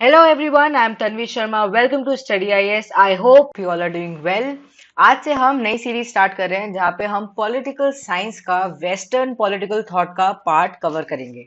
Hello everyone, I am Tanvi Sharma. Welcome to Study IS. I hope you all are doing well. आज से हम नई series start कर रहे हैं जहाँ पे हम पॉलिटिकल साइंस का वेस्टर्न पॉलिटिकल थॉट का पार्ट कवर करेंगे।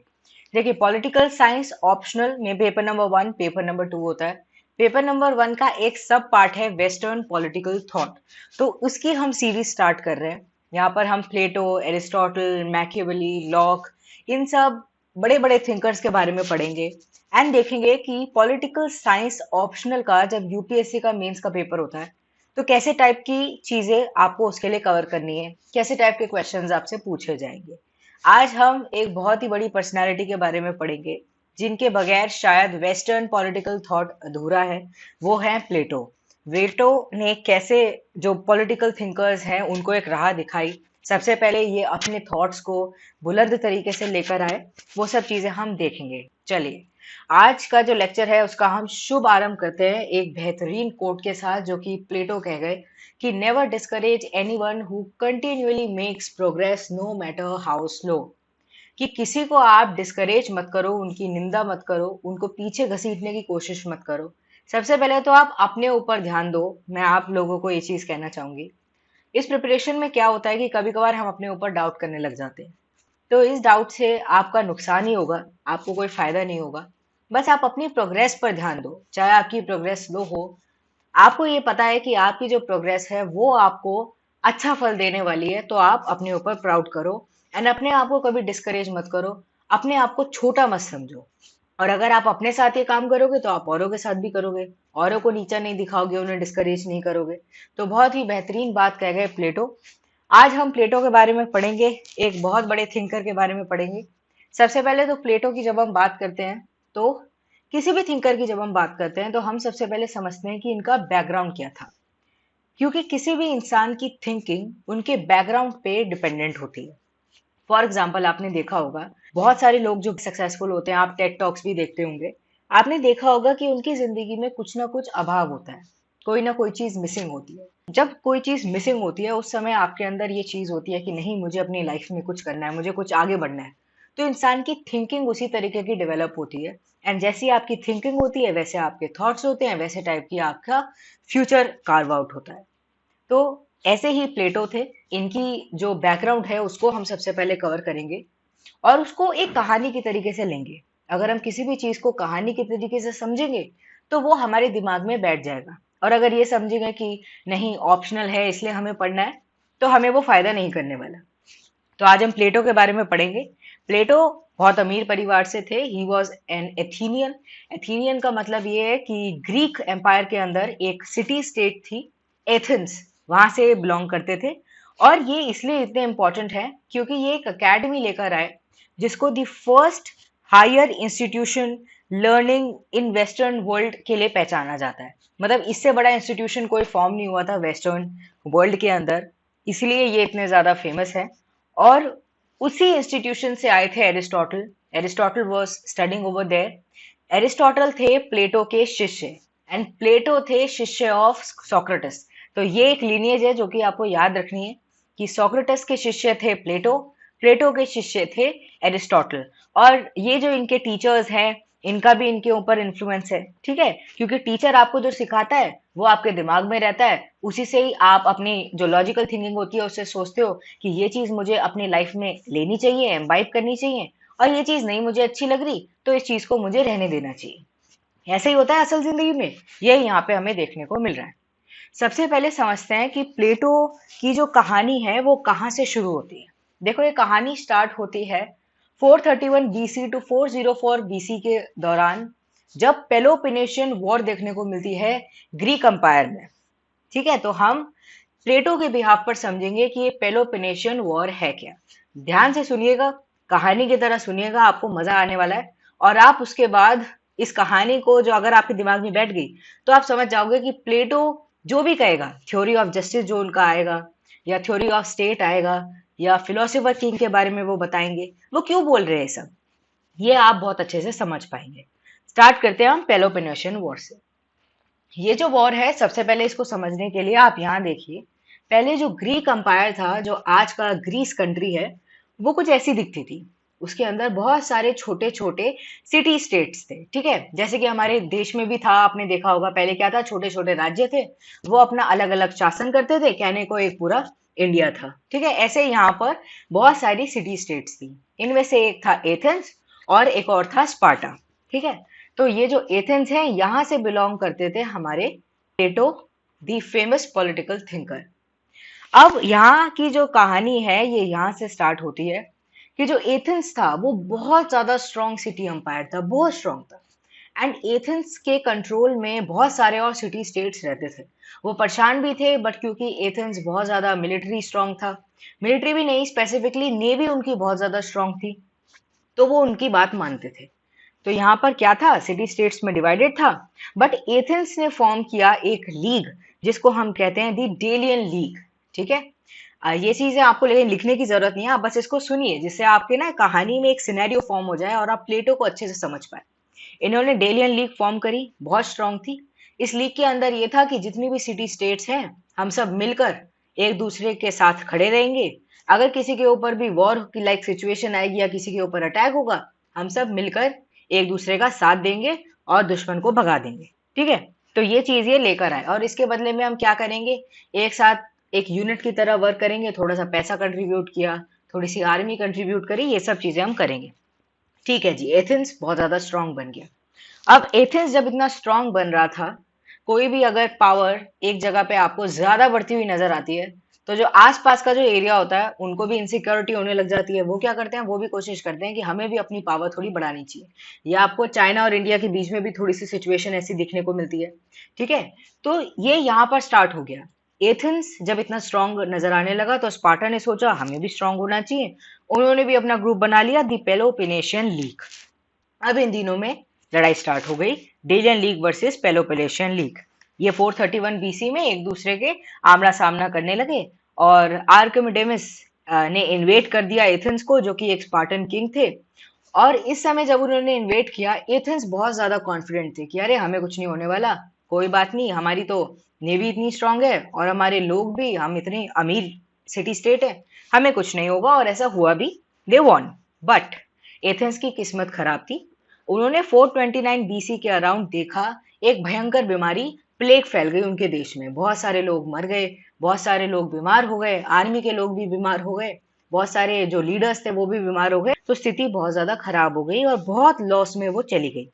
देखिए, पॉलिटिकल साइंस ऑप्शनल में पेपर नंबर 1, पेपर नंबर 2 होता है। पेपर नंबर 1 का एक सब पार्ट है वेस्टर्न पॉलिटिकल थॉट, तो उसकी हम सीरीज स्टार्ट कर रहे हैं। यहाँ पर हम प्लेटो, एरिस्टोटल, मैकियावेली, लॉक, इन सब बड़े बड़े थिंकर्स के बारे में पढ़ेंगे एंड देखेंगे कि पॉलिटिकल साइंस ऑप्शनल का जब यूपीएससी का मेंस का पेपर होता है तो कैसे टाइप की चीजें आपको उसके लिए कवर करनी है, कैसे टाइप के क्वेश्चंस आपसे पूछे जाएंगे। आज हम एक बहुत ही बड़ी पर्सनालिटी के बारे में पढ़ेंगे जिनके बगैर शायद वेस्टर्न पॉलिटिकल थॉट अधूरा है। वो है प्लेटो। प्लेटो ने कैसे जो पॉलिटिकल थिंकर्स हैं उनको एक राह दिखाई। सबसे पहले ये अपने थॉट्स को बुलंद तरीके से लेकर आए, वो सब चीजें हम देखेंगे। चलिए, आज का जो लेक्चर है उसका हम शुभ आरंभ करते हैं एक बेहतरीन कोट के साथ जो कि प्लेटो कह गए कि never discourage anyone who continuously makes progress no matter how slow. कि किसी को आप डिस्करेज मत करो, उनकी निंदा मत करो, उनको पीछे घसीटने की कोशिश मत करो। सबसे पहले तो आप अपने ऊपर ध्यान दो। मैं आप लोगों को ये चीज कहना चाहूंगी। इस प्रिपरेशन में क्या होता है कि कभी कभार हम अपने ऊपर डाउट करने लग जाते हैं, तो इस डाउट से आपका नुकसान ही होगा, आपको कोई फायदा नहीं होगा। बस आप अपनी प्रोग्रेस पर ध्यान दो, चाहे आपकी प्रोग्रेस स्लो हो। आपको ये पता है कि आपकी जो प्रोग्रेस है वो आपको अच्छा फल देने वाली है, तो आप अपने ऊपर प्राउड करो एंड अपने आप को कभी डिस्करेज मत करो। अपने आप को छोटा मत समझो। और अगर आप अपने साथ ये काम करोगे तो आप औरों के साथ भी करोगे। औरों को नीचा नहीं दिखाओगे, उन्हें डिस्करेज नहीं करोगे। तो बहुत ही बेहतरीन बात कह गए प्लेटो। आज हम प्लेटो के बारे में पढ़ेंगे, एक बहुत बड़े थिंकर के बारे में पढ़ेंगे। सबसे पहले तो प्लेटो की जब हम बात करते हैं, तो किसी भी थिंकर की जब हम बात करते हैं तो हम सबसे पहले समझते हैं कि इनका बैकग्राउंड क्या था। क्योंकि किसी भी इंसान की थिंकिंग उनके बैकग्राउंड पे डिपेंडेंट होती है। फॉर एग्जाम्पल, आपने देखा होगा बहुत सारे लोग जो सक्सेसफुल होते हैं, आप टेड टॉक्स भी देखते होंगे। आपने देखा होगा कि उनकी जिंदगी में कुछ ना कुछ अभाव होता है, कोई ना कोई चीज मिसिंग होती है। जब कोई चीज मिसिंग होती है उस समय आपके अंदर ये चीज होती है कि नहीं, मुझे अपनी लाइफ में कुछ करना है, मुझे कुछ आगे बढ़ना है। तो इंसान की थिंकिंग उसी तरीके की डेवलप होती है एंड जैसी आपकी थिंकिंग होती है वैसे आपके थॉट्स होते हैं, वैसे टाइप की आपका फ्यूचर कार्व आउट होता है। तो ऐसे ही प्लेटो थे। इनकी जो बैकग्राउंड है उसको हम सबसे पहले कवर करेंगे और उसको एक कहानी की तरीके से लेंगे। अगर हम किसी भी चीज को कहानी के तरीके से समझेंगे तो वो हमारे दिमाग में बैठ जाएगा। और अगर ये समझेंगे कि नहीं, ऑप्शनल है इसलिए हमें पढ़ना है, तो हमें वो फायदा नहीं करने वाला। तो आज हम प्लेटो के बारे में पढ़ेंगे। प्लेटो बहुत अमीर परिवार से थे। He was an एथीनियन। एथीनियन का मतलब ये है कि ग्रीक एम्पायर के अंदर एक सिटी स्टेट थी, एथेंस, वहां से बिलोंग करते थे। और ये इसलिए इतने इंपॉर्टेंट है क्योंकि ये एक अकेडमी लेकर आए जिसको the first higher institution learning in western world के लिए पहचाना जाता है। मतलब इससे बड़ा इंस्टीट्यूशन कोई फॉर्म नहीं हुआ था वेस्टर्न वर्ल्ड के अंदर, इसलिए ये इतने ज्यादा फेमस है। और उसी इंस्टीट्यूशन से आए थे Aristotle. Aristotle was studying over there. Aristotle थे प्लेटो के शिष्य एंड प्लेटो थे शिष्य ऑफ सोक्रेटिस। तो ये एक लीनियज है जो कि आपको याद रखनी है कि सोक्रेटिस के शिष्य थे प्लेटो, प्लेटो के शिष्य थे एरिस्टोटल। और ये जो इनके टीचर्स हैं, इनका भी इनके ऊपर इन्फ्लुएंस है, ठीक है। क्योंकि टीचर आपको जो सिखाता है वो आपके दिमाग में रहता है, उसी से ही आप अपनी जो लॉजिकल थिंकिंग होती है उससे सोचते हो कि ये चीज मुझे अपनी लाइफ में लेनी चाहिए, एम्बाइब करनी चाहिए, और ये चीज नहीं मुझे अच्छी लग रही तो इस चीज को मुझे रहने देना चाहिए। ऐसे ही होता है असल जिंदगी में, ये यहाँ पे हमें देखने को मिल रहा है। सबसे पहले समझते हैं कि प्लेटो की जो कहानी है वो कहाँ से शुरू होती है। देखो, ये कहानी स्टार्ट होती है 431 बीसी टू 404 बीसी के दौरान, जब पेलोपिनेशियन वॉर देखने को मिलती है ग्रीक अंपायर में। ठीक है, तो हम प्लेटो के बिहाफ पर समझेंगे कि ये पेलोपिनेशियन वॉर है क्या। ध्यान से सुनिएगा, कहानी की तरह सुनिएगा, आपको मजा आने वाला है। और आप उसके बाद इस कहानी को जो अगर आपके दिमाग में बैठ गई तो आप समझ जाओगे कि प्लेटो जो भी कहेगा, थ्योरी ऑफ जस्टिस जो उनका आएगा, या थ्योरी ऑफ स्टेट आएगा, या फिलोसोफर किंग के बारे में वो बताएंगे, वो क्यों बोल रहे हैं सब, ये आप बहुत अच्छे से समझ पाएंगे। स्टार्ट करते हैं हम पेलोपिनेशियन वॉर से। ये जो वॉर है, सबसे पहले इसको समझने के लिए आप यहाँ देखिए। पहले जो ग्रीक अंपायर था, जो आज का ग्रीस कंट्री है, वो कुछ ऐसी दिखती थी। उसके अंदर बहुत सारे छोटे छोटे सिटी स्टेट्स थे, ठीक है। जैसे कि हमारे देश में भी था, आपने देखा होगा पहले क्या था, छोटे छोटे राज्य थे, वो अपना अलग अलग शासन करते थे, कहने को एक पूरा इंडिया था, ठीक है। ऐसे यहाँ पर बहुत सारी सिटी स्टेट्स थी। इनमें से एक था एथेंस और एक और था स्पार्टा, ठीक है। तो ये जो एथेंस है, यहाँ से बिलोंग करते थे हमारे प्लेटो, द फेमस पॉलिटिकल थिंकर। अब यहाँ की जो कहानी है ये यहाँ से स्टार्ट होती है कि जो एथेंस था वो बहुत ज्यादा स्ट्रॉन्ग सिटी एम्पायर था, बहुत स्ट्रॉन्ग था। एंड एथेंस के कंट्रोल में बहुत सारे और सिटी स्टेट्स रहते थे। वो परेशान भी थे, बट क्योंकि एथेंस बहुत ज्यादा मिलिट्री स्ट्रांग था, मिलिट्री भी नहीं, स्पेसिफिकली नेवी उनकी बहुत ज्यादा स्ट्रांग थी, तो वो उनकी बात मानते थे। तो यहाँ पर क्या था, सिटी स्टेट्स में डिवाइडेड था, बट एथेंस ने फॉर्म किया एक लीग, जिसको हम कहते हैं दी डेलियन लीग, ठीक है। ये चीजें आपको लेकिन लिखने की जरूरत नहीं है, आप बस इसको सुनिए, जिससे आपके ना कहानी में एक सिनेरियो फॉर्म हो जाए और आप प्लेटो को अच्छे से समझ पाए। इन्होंने डेलियन लीग फॉर्म करी, बहुत स्ट्रांग थी। इस लीग के अंदर ये था कि जितनी भी सिटी स्टेट्स हैं, हम सब मिलकर एक दूसरे के साथ खड़े रहेंगे। अगर किसी के ऊपर भी वॉर की लाइक सिचुएशन आएगी या किसी के ऊपर अटैक होगा, हम सब मिलकर एक दूसरे का साथ देंगे और दुश्मन को भगा देंगे, ठीक है। तो ये चीज ये लेकर आए, और इसके बदले में हम क्या करेंगे, एक साथ एक यूनिट की तरह वर्क करेंगे, थोड़ा सा पैसा कंट्रीब्यूट किया, थोड़ी सी आर्मी कंट्रीब्यूट करी, ये सब चीजें हम करेंगे, ठीक है जी। एथेंस बहुत ज्यादा स्ट्रांग बन गया। अब एथेंस जब इतना स्ट्रांग बन रहा था, कोई भी अगर पावर एक जगह पे आपको ज्यादा बढ़ती हुई नजर आती है, तो जो आसपास का जो एरिया होता है उनको भी इनसिक्योरिटी होने लग जाती है। वो क्या करते हैं, वो भी कोशिश करते हैं कि हमें भी अपनी पावर थोड़ी बढ़ानी चाहिए। या आपको चाइना और इंडिया के बीच में भी थोड़ी सी सिचुएशन ऐसी दिखने को मिलती है, ठीक है। तो ये यहाँ पर स्टार्ट हो गया। एथेंस जब इतना स्ट्रांग नजर आने लगा तो स्पार्टा ने सोचा हमें भी स्ट्रांग होना चाहिए। उन्होंने भी अपना ग्रुप बना लिया, दी पेलोपेनेशियन लीग। अब इन दिनों में लड़ाई स्टार्ट हो गई, डेलियन लीग वर्सेस पेलोपेलेशियन लीग। ये 431 बीसी में एक दूसरे के आमना सामना करने लगे, और आर्किमिडेमस ने इन्वेट कर दिया एथेंस को, जो कि एक स्पार्टन किंग थे। और इस समय जब उन्होंने इन्वेट किया, एथेंस बहुत ज्यादा कॉन्फिडेंट थे कि अरे हमें कुछ नहीं होने वाला, कोई बात नहीं, हमारी तो नेवी इतनी स्ट्रांग है और हमारे लोग भी, हम इतनी अमीर सिटी स्टेट है, हमें कुछ नहीं होगा। और ऐसा हुआ भी, दे वॉन। बट एथेंस की किस्मत खराब थी। उन्होंने 429 बीसी के अराउंड देखा, एक भयंकर बीमारी प्लेग फैल गई उनके देश में, बहुत सारे लोग मर गए, बहुत सारे लोग बीमार हो गए, आर्मी के लोग भी बीमार हो गए, बहुत सारे जो लीडर्स थे वो भी बीमार हो गए। तो स्थिति बहुत ज्यादा खराब हो गई और बहुत लॉस में वो चली गई।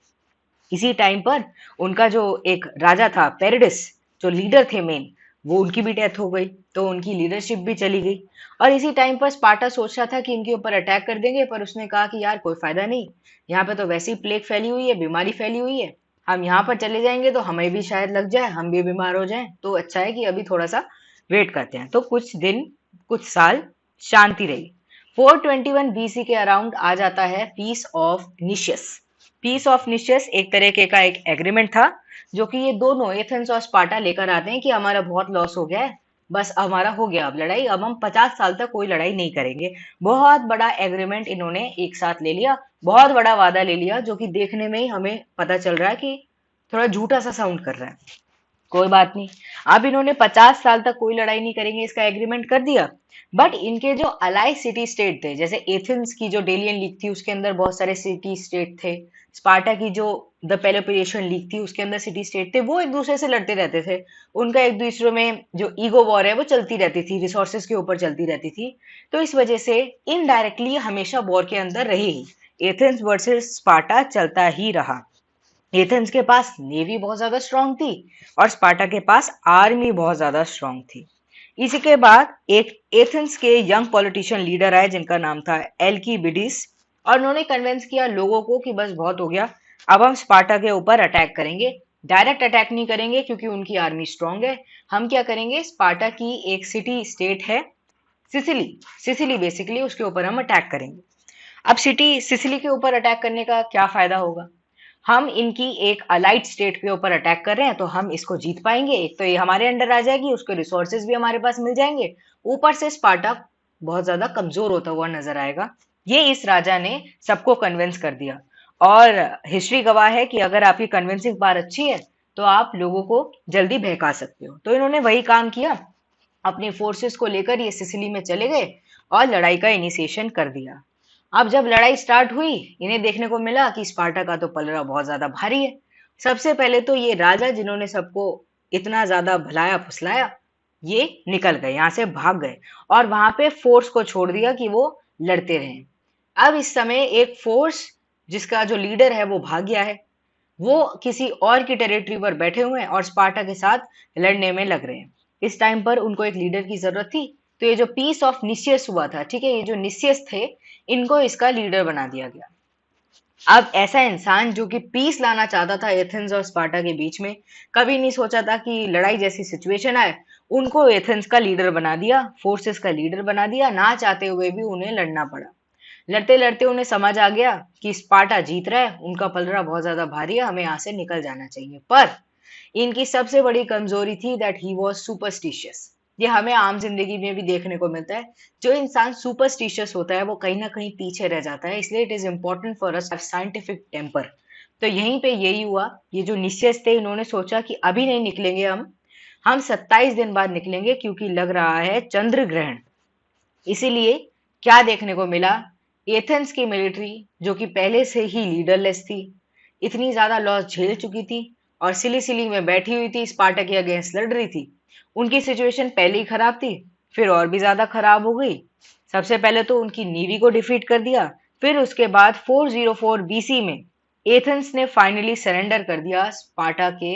इसी टाइम पर उनका जो एक राजा था पेरिडिस, जो लीडर थे मेन, वो उनकी भी डेथ हो गई, तो उनकी लीडरशिप भी चली गई। और इसी टाइम पर स्पार्टा सोच रहा था कि इनके ऊपर अटैक कर देंगे, पर उसने कहा कि यार कोई फायदा नहीं, यहाँ पे तो वैसी प्लेग फैली हुई है, बीमारी फैली हुई है, हम यहाँ पर चले जाएंगे तो हमें भी शायद लग जाए, हम भी बीमार हो जाएं, तो अच्छा है कि अभी थोड़ा सा वेट करते हैं। तो कुछ दिन, कुछ साल शांति रही। 421 बीसी के अराउंड आ जाता है पीस ऑफ निशियस। पीस ऑफ निशियस एक तरीके का एक एग्रीमेंट था, जो कि ये दोनों एथेंस और स्पार्टा लेकर आते हैं कि हमारा बहुत लॉस हो गया है, बस हमारा हो गया अब लड़ाई, अब हम 50 साल तक कोई लड़ाई नहीं करेंगे। बहुत बड़ा एग्रीमेंट इन्होंने एक साथ ले लिया, बहुत बड़ा वादा ले लिया, जो कि देखने में ही हमें पता चल रहा है कि थोड़ा झूठा सा साउंड कर रहा है। कोई बात नहीं, अब इन्होंने 50 साल तक कोई लड़ाई नहीं करेंगे इसका एग्रीमेंट कर दिया। बट इनके जो अलाई सिटी स्टेट थे, जैसे एथेंस की जो डेलियन लीग थी उसके अंदर बहुत सारे सिटी स्टेट थे, स्पार्टा की जो द पेलोपोनेशियन लीग थी उसके अंदर सिटी स्टेट थे, वो एक दूसरे से लड़ते रहते थे। उनका एक दूसरे में जो ईगो वॉर है वो चलती रहती थी, रिसोर्सेज के ऊपर चलती रहती थी। तो इस वजह से इनडायरेक्टली हमेशा वॉर के अंदर रही ही, एथेंस वर्सेस स्पार्टा चलता ही रहा। एथेंस के पास नेवी बहुत ज्यादा स्ट्रांग थी और स्पार्टा के पास आर्मी बहुत ज्यादा स्ट्रांग थी। इसी के बाद एक एथेंस के यंग पॉलिटिशियन लीडर आए जिनका नाम था एल्कीबिडिस, और उन्होंने कन्विंस किया लोगों को कि बस बहुत हो गया, अब हम स्पार्टा के ऊपर अटैक करेंगे। डायरेक्ट अटैक नहीं करेंगे क्योंकि उनकी आर्मी स्ट्रांग है। हम क्या करेंगे, स्पार्टा की एक सिटी स्टेट है सिसिली, सिसिली बेसिकली, उसके ऊपर हम अटैक करेंगे। अब सिटी सिसिली के ऊपर अटैक करने का क्या फायदा होगा, हम इनकी एक अलाइड स्टेट के ऊपर अटैक कर रहे हैं तो हम इसको जीत पाएंगे, एक तो ये हमारे अंडर आ जाएगी, उसके रिसोर्सेज भी हमारे पास मिल जाएंगे, ऊपर से स्पार्टा बहुत ज्यादा कमजोर होता हुआ नजर आएगा। ये इस राजा ने सबको कन्विंस कर दिया, और हिस्ट्री गवाह है कि अगर आपकी कन्विंसिंग पावर अच्छी है तो आप लोगों को जल्दी बहका सकते हो। तो इन्होंने वही काम किया, अपनी फोर्सेस को लेकर ये सिसिली में चले गए और लड़ाई का इनिशिएशन कर दिया। अब जब लड़ाई स्टार्ट हुई, इन्हें देखने को मिला कि स्पार्टा का तो पलड़ा बहुत ज्यादा भारी है। सबसे पहले तो ये राजा जिन्होंने सबको इतना ज्यादा भलाया फुसलाया, ये निकल गए, यहाँ से भाग गए और वहां पे फोर्स को छोड़ दिया कि वो लड़ते रहें। अब इस समय एक फोर्स जिसका जो लीडर है वो भाग गया है, वो किसी और की टेरिटरी पर बैठे हुए हैं और स्पार्टा के साथ लड़ने में लग रहे हैं। इस टाइम पर उनको एक लीडर की जरूरत थी, तो ये जो पीस ऑफ निसियस हुआ था, ठीक है, ये जो निसियस थे, इनको इसका लीडर बना दिया गया। अब ऐसा इंसान जो कि पीस लाना चाहता था एथेंस और स्पार्टा के बीच में, कभी नहीं सोचा था कि लड़ाई जैसी सिचुएशन आए, उनको एथेंस का लीडर बना दिया, फोर्सेस का लीडर बना दिया, ना चाहते हुए भी उन्हें लड़ना पड़ा। लड़ते लड़ते उन्हें समझ आ गया कि स्पार्टा जीत रहा है, उनका पलड़ा बहुत ज्यादा भारी है, हमें यहाँ से निकल जाना चाहिए। पर इनकी सबसे बड़ी कमजोरी थी दैट ही वॉज सुपरस्टिशियस। ये हमें आम जिंदगी में भी देखने को मिलता है। जो इंसान सुपरस्टिशियस होता है वो कहीं ना कहीं पीछे रह जाता है, इसलिए it is important for us scientific temper. तो यहीं पे यही हुआ। ये जो निश्चय थे, इन्होंने सोचा कि अभी नहीं निकलेंगे हम 27 दिन बाद निकलेंगे, क्योंकि लग रहा है चंद्र ग्रहण। इसीलिए क्या देखने को मिला, एथेंस की मिलिट्री जो कि पहले से ही लीडरलेस थी, इतनी ज्यादा लॉस झेल चुकी थी और सिली सिली में बैठी हुई थी, स्पार्टा के अगेंस्ट लड़ रही थी। उनकी सिचुएशन पहले ही खराब थी, फिर और भी ज्यादा खराब हो गई। सबसे पहले तो उनकी नेवी को डिफीट कर दिया, फिर उसके बाद 404 बीसी में एथेंस ने फाइनली सरेंडर कर दिया स्पार्टा के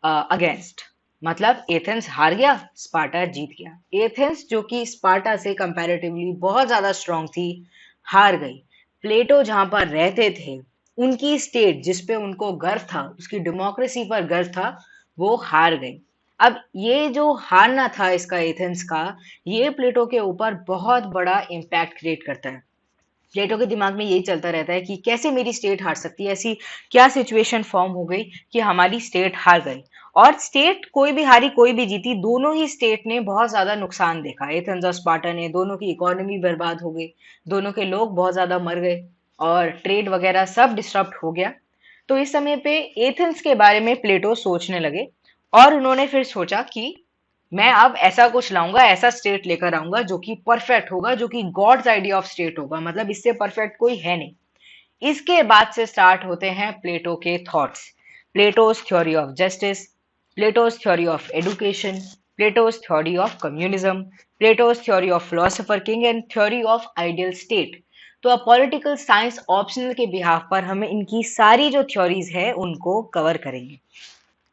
अगेंस्ट। मतलब एथेंस हार गया, स्पार्टा जीत गया। एथेंस जो कि स्पार्टा से कंपैरेटिवली बहुत ज्यादा स्ट्रांग थी, हार गई। प्लेटो जहां पर रहते थे, उनकी स्टेट जिसपे उनको गर्व था, उसकी डेमोक्रेसी पर गर्व था, वो हार गई। अब ये जो हारना था इसका एथेंस का, ये प्लेटो के ऊपर बहुत बड़ा इम्पैक्ट क्रिएट करता है। प्लेटो के दिमाग में यही चलता रहता है कि कैसे मेरी स्टेट हार सकती है, ऐसी क्या सिचुएशन फॉर्म हो गई कि हमारी स्टेट हार गई। और स्टेट कोई भी हारी कोई भी जीती, दोनों ही स्टेट ने बहुत ज्यादा नुकसान देखा। एथेंस और स्पार्टा ने, दोनों की इकोनॉमी बर्बाद हो गई, दोनों के लोग बहुत ज्यादा मर गए और ट्रेड वगैरह सब डिस्टर्ब हो गया। तो इस समय पे एथेंस के बारे में प्लेटो सोचने लगे और उन्होंने फिर सोचा कि मैं अब ऐसा कुछ लाऊंगा, ऐसा स्टेट लेकर आऊंगा जो कि परफेक्ट होगा, जो कि गॉड्स आइडिया ऑफ स्टेट होगा, मतलब इससे परफेक्ट कोई है नहीं। इसके बाद से स्टार्ट होते हैं प्लेटो के thoughts. Plato's theory of justice, Plato's theory of education, Plato's theory of communism, Plato's theory of philosopher king and theory of ideal state. तो अब पॉलिटिकल साइंस ऑप्शनल के बिहाफ पर हमें इनकी सारी जो थ्योरीज है उनको कवर करेंगे,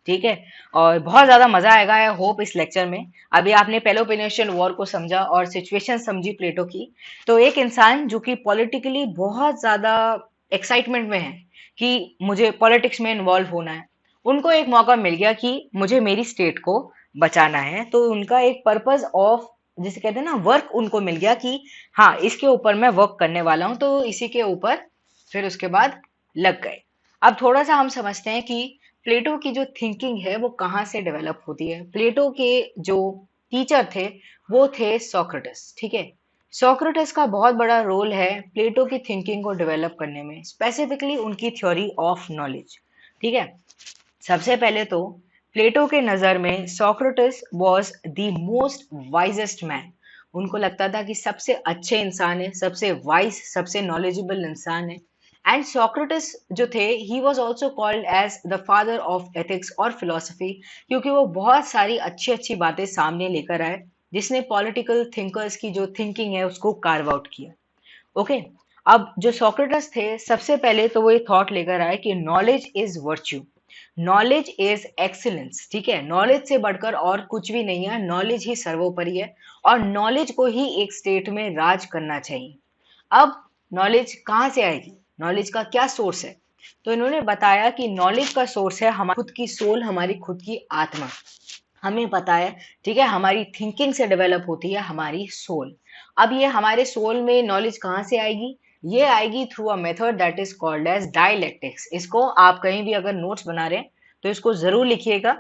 ठीक है। और बहुत ज्यादा मजा आएगा, आई होप, इस लेक्चर में। अभी आपने पेलोपोनेशियन वॉर को समझा और सिचुएशन समझी प्लेटो की। तो एक इंसान जो कि पॉलिटिकली बहुत ज्यादा एक्साइटमेंट में है कि मुझे पॉलिटिक्स में इन्वॉल्व होना है, उनको एक मौका मिल गया कि मुझे मेरी स्टेट को बचाना है। तो उनका एक पर्पज ऑफ, जिसे कहते हैं ना, वर्क, उनको मिल गया कि हाँ, इसके ऊपर मैं वर्क करने वाला हूँ, तो इसी के ऊपर फिर उसके बाद लग गए। अब थोड़ा सा हम समझते हैं कि प्लेटो की जो थिंकिंग है वो कहाँ से डेवलप होती है। प्लेटो के जो टीचर थे वो थे सोक्रेटिस, ठीक है। सोक्रेटिस का बहुत बड़ा रोल है प्लेटो की थिंकिंग को डेवलप करने में, स्पेसिफिकली उनकी थ्योरी ऑफ नॉलेज, ठीक है। सबसे पहले तो प्लेटो के नजर में Socrates was the most wisest man. उनको लगता था कि सबसे अच्छे इंसान है, सबसे वाइज, सबसे नॉलेजेबल इंसान है। एंड सोक्रेटिस जो थे, he was also called as the father of ethics और फिलोसफी, क्योंकि वो बहुत सारी अच्छी अच्छी बातें सामने लेकर आए, जिसने पॉलिटिकल थिंकर्स की जो थिंकिंग है उसको कार्व आउट किया। ओके। अब जो सोक्रेटिस थे, सबसे पहले तो वो ये थॉट लेकर आए कि knowledge is virtue, knowledge is excellence, ठीक है। नॉलेज से बढ़कर और कुछ भी नहीं है, नॉलेज ही सर्वोपरि है और नॉलेज को ही एक स्टेट में राज करना चाहिए। अब नॉलेज कहाँ से आएगी, नॉलेज का क्या सोर्स है? तो इन्होंने बताया कि नॉलेज का सोर्स है हमारी खुद की सोल, हमारी खुद की आत्मा। हमें पता है, ठीक है, हमारी थिंकिंग से डेवलप होती है हमारी सोल। अब ये हमारे सोल में नॉलेज कहाँ से आएगी? ये आएगी through a method that is called as dialectics. इसको आप कहीं भी अगर नोट्स बना रहे हैं तो इसको जरूर लिखिएगा।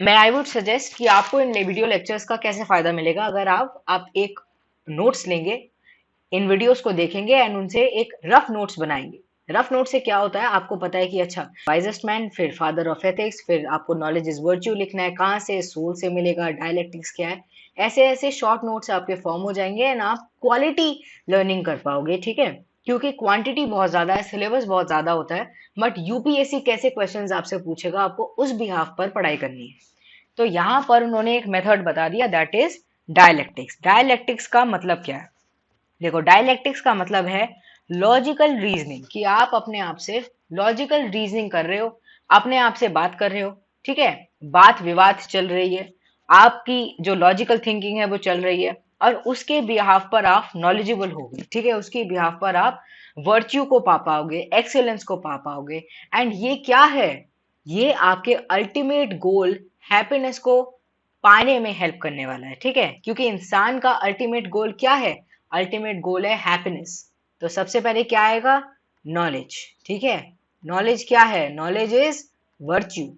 मैं आई वुड सजेस्ट कि आपको इन वीडियो लेक्चर्स का कैसे फायदा मिलेगा, अगर आप एक नोट्स लेंगे, इन वीडियोस को देखेंगे एंड उनसे एक रफ नोट्स बनाएंगे। रफ नोट से क्या होता है, आपको पता है कि अच्छा, वाइजेस्ट मैन, फिर फादर ऑफ एथिक्स, फिर आपको नॉलेज इज वर्च्यू लिखना है, कहाँ से, सोल से मिलेगा, डायलेक्टिक्स क्या है, ऐसे ऐसे शॉर्ट नोट्स आपके फॉर्म हो जाएंगे एंड आप क्वालिटी लर्निंग कर पाओगे, ठीक है। क्योंकि क्वांटिटी बहुत ज्यादा है, सिलेबस बहुत ज्यादा होता है, बट यूपीएससी कैसे क्वेश्चंस आपसे पूछेगा, आपको उस बिहाफ पर पढ़ाई करनी है। तो यहाँ पर उन्होंने एक मेथड बता दिया, दैट इज डायलेक्टिक्स। डायलेक्टिक्स का मतलब क्या है? देखो, डायलेक्टिक्स का मतलब है लॉजिकल रीजनिंग, कि आप अपने आप से लॉजिकल रीजनिंग कर रहे हो, अपने आप से बात कर रहे हो, ठीक है। बात विवाद चल रही है, आपकी जो लॉजिकल थिंकिंग है वो चल रही है, और उसके बिहाफ पर आप नॉलेजेबल होगे, ठीक है। उसके बिहाफ पर आप वर्च्यू को पा पाओगे, एक्सेलेंस को पा पाओगे। एंड ये क्या है? ये आपके अल्टीमेट गोल हैप्पीनेस को पाने में हेल्प करने वाला है, ठीक है। क्योंकि इंसान का अल्टीमेट गोल क्या है? अल्टीमेट गोल है हैप्पीनेस। तो सबसे पहले क्या आएगा? नॉलेज, ठीक है। नॉलेज क्या है? नॉलेज इज वर्च्यू,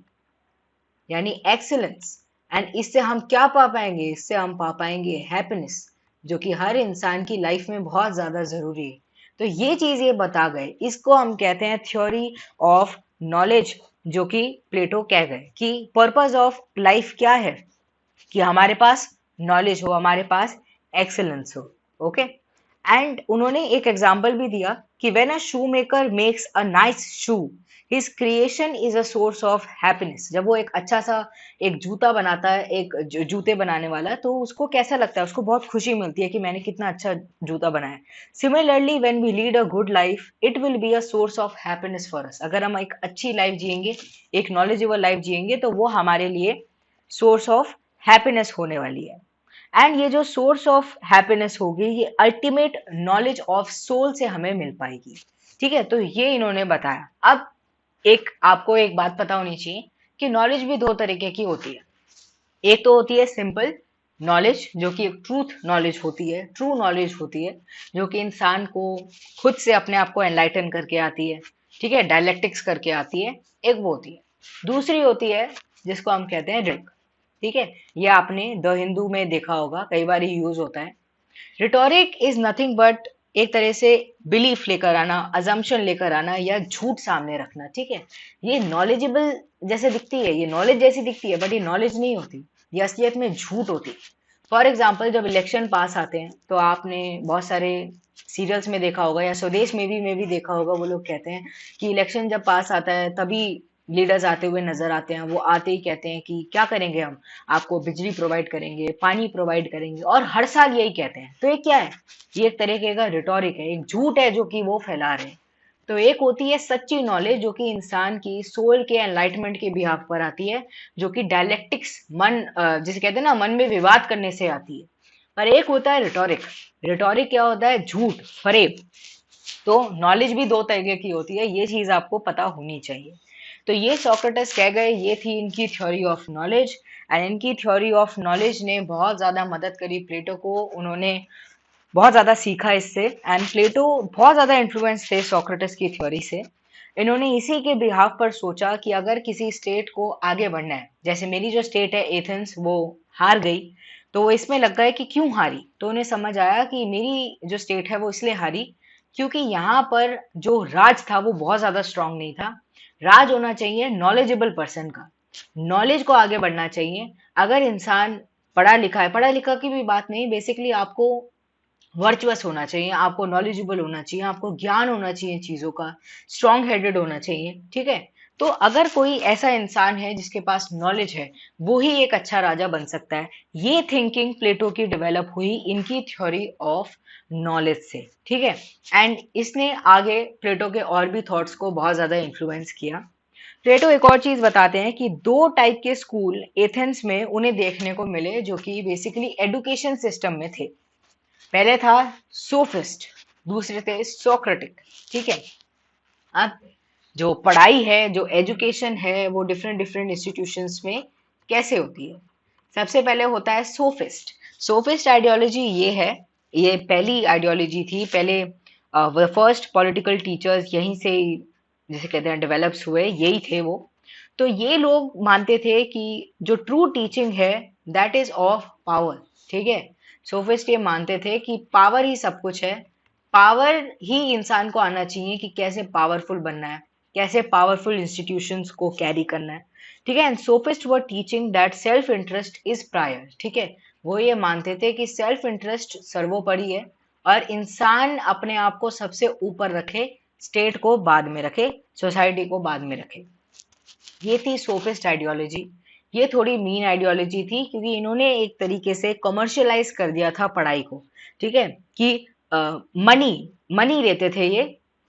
यानी एक्सीलेंस। एंड इससे हम क्या पा पाएंगे? इससे हम पा पाएंगे हैप्पीनेस, जो कि हर इंसान की लाइफ में बहुत ज्यादा जरूरी है। तो ये चीज ये बता गए, इसको हम कहते हैं थ्योरी ऑफ नॉलेज, जो कि प्लेटो कह गए कि पर्पस ऑफ लाइफ क्या है, कि हमारे पास नॉलेज हो, हमारे पास एक्सेलेंस हो। ओके। एंड उन्होंने एक एग्जाम्पल भी दिया कि when a shoe maker makes a nice shoe, his creation is a source of happiness. जब वो एक अच्छा सा एक जूता बनाता है, एक जूते बनाने वाला, तो उसको कैसा लगता है? उसको बहुत खुशी मिलती है कि मैंने कितना अच्छा जूता बनाया। Similarly when we lead a good life, it will be a source of happiness for us. अगर हम एक अच्छी लाइफ जिएंगे, एक नॉलेजेबल लाइफ जिएंगे, तो वो हमारे लिए सोर्स ऑफ हैप्पीनेस होने वाली है। एंड ये जो सोर्स ऑफ हैप्पीनेस होगी, ये अल्टीमेट नॉलेज ऑफ सोल से हमें मिल पाएगी, ठीक है। तो ये इन्होंने बताया। अब एक आपको एक बात पता होनी चाहिए कि नॉलेज भी दो तरीके की होती है। एक तो होती है सिंपल नॉलेज, जो कि एक ट्रूथ नॉलेज होती है, ट्रू नॉलेज होती है, जो कि इंसान को खुद से अपने आप को एनलाइटन करके आती है, ठीक है, डायलेक्टिक्स करके आती है। एक वो होती है। दूसरी होती है जिसको हम कहते हैं रिटॉरिक, ठीक है। ये आपने द हिंदू में देखा होगा, कई बार यूज होता है। रिटोरिक इज नथिंग बट एक तरह से बिलीफ लेकर आना, अजम्पशन लेकर आना, या झूठ सामने रखना, ठीक है। ये नॉलेजेबल जैसे दिखती है, ये नॉलेज जैसी दिखती है, बट ये नॉलेज नहीं होती, ये असलियत में झूठ होती है। फॉर एग्जाम्पल, जब इलेक्शन पास आते हैं तो आपने बहुत सारे सीरियल्स में देखा होगा, या स्वदेश में भी देखा होगा, वो लोग कहते हैं कि इलेक्शन जब पास आता है तभी लीडर्स आते हुए नजर आते हैं। वो आते ही कहते हैं कि क्या करेंगे हम, आपको बिजली प्रोवाइड करेंगे, पानी प्रोवाइड करेंगे, और हर साल यही कहते हैं। तो ये क्या है? ये एक तरीके का रिटोरिक है, एक झूठ है जो कि वो फैला रहे हैं। तो एक होती है सच्ची नॉलेज, जो कि इंसान की सोल के एनलाइटमेंट के बिहाफ पर आती है, जो कि डायलेक्टिक्स मन जिसे कहते हैं ना, मन में विवाद करने से आती है। पर एक होता है रिटोरिक। रिटोरिक क्या होता है? झूठ, फरेब। तो नॉलेज भी दो तरीके की होती है, ये चीज आपको पता होनी चाहिए। तो ये सोक्रेटिस कह गए, ये थी इनकी थ्योरी ऑफ नॉलेज। एंड इनकी थ्योरी ऑफ नॉलेज ने बहुत ज्यादा मदद करी प्लेटो को, उन्होंने बहुत ज्यादा सीखा इससे। एंड प्लेटो बहुत ज्यादा इन्फ्लुएंस थे सोक्रेटिस की थ्योरी से। इन्होंने इसी के बिहाफ पर सोचा कि अगर किसी स्टेट को आगे बढ़ना है, जैसे मेरी जो स्टेट है एथेंस, वो हार गई, तो वो इसमें लग गए कि क्यों हारी। तो उन्हें समझ आया कि मेरी जो स्टेट है वो इसलिए हारी क्योंकि यहाँ पर जो राज था वो बहुत ज्यादा स्ट्रांग नहीं था। राज होना चाहिए नॉलेजेबल पर्सन का, नॉलेज को आगे बढ़ना चाहिए। अगर इंसान पढ़ा लिखा है, पढ़ा लिखा की भी बात नहीं, बेसिकली आपको वर्चुअस होना चाहिए, आपको नॉलेजेबल होना चाहिए, आपको ज्ञान होना चाहिए चीजों का, स्ट्रॉन्ग हेडेड होना चाहिए, ठीक है। तो अगर कोई ऐसा इंसान है जिसके पास नॉलेज है, वो ही एक अच्छा राजा बन सकता है। ये थिंकिंग प्लेटो की डेवलप हुई इनकी थ्योरी ऑफ नॉलेज से, ठीक है। एंड इसने आगे प्लेटो के और भी थॉट्स को बहुत ज्यादा इन्फ्लुएंस किया। प्लेटो एक और चीज बताते हैं कि दो टाइप के स्कूल एथेंस में उन्हें देखने को मिले, जो कि बेसिकली एडुकेशन सिस्टम में थे। पहले था सोफिस्ट, दूसरे थे सोक्रेटिक, ठीक है। अब जो पढ़ाई है, जो एजुकेशन है, वो डिफरेंट डिफरेंट इंस्टीट्यूशंस में कैसे होती है? सबसे पहले होता है सोफिस्ट। सोफिस्ट आइडियोलॉजी ये है, ये पहली आइडियोलॉजी थी, पहले फर्स्ट पॉलिटिकल टीचर्स यहीं से, जिसे कहते हैं, डेवलप्स हुए, यही थे वो। तो ये लोग मानते थे कि जो ट्रू टीचिंग है, दैट इज ऑफ पावर, ठीक है। सोफिस्ट ये मानते थे कि पावर ही सब कुछ है, पावर ही इंसान को आना चाहिए कि कैसे पावरफुल बनना है, कैसे पावरफुल इंस्टीट्यूशंस को कैरी करना है, ठीक है। And sophist were teaching that self interest is prior, ठीक है। वो ये मानते थे कि सेल्फ इंटरेस्ट सर्वोपरि है और इंसान अपने आप को सबसे ऊपर रखे, स्टेट को बाद में रखे, सोसाइटी को बाद में रखे। ये थी सोफिस्ट आइडियोलॉजी। ये थोड़ी मीन आइडियोलॉजी थी क्योंकि इन्होंने एक तरीके से कमर्शियलाइज कर दिया था पढ़ाई को। ठीक है कि मनी मनी लेते थे ये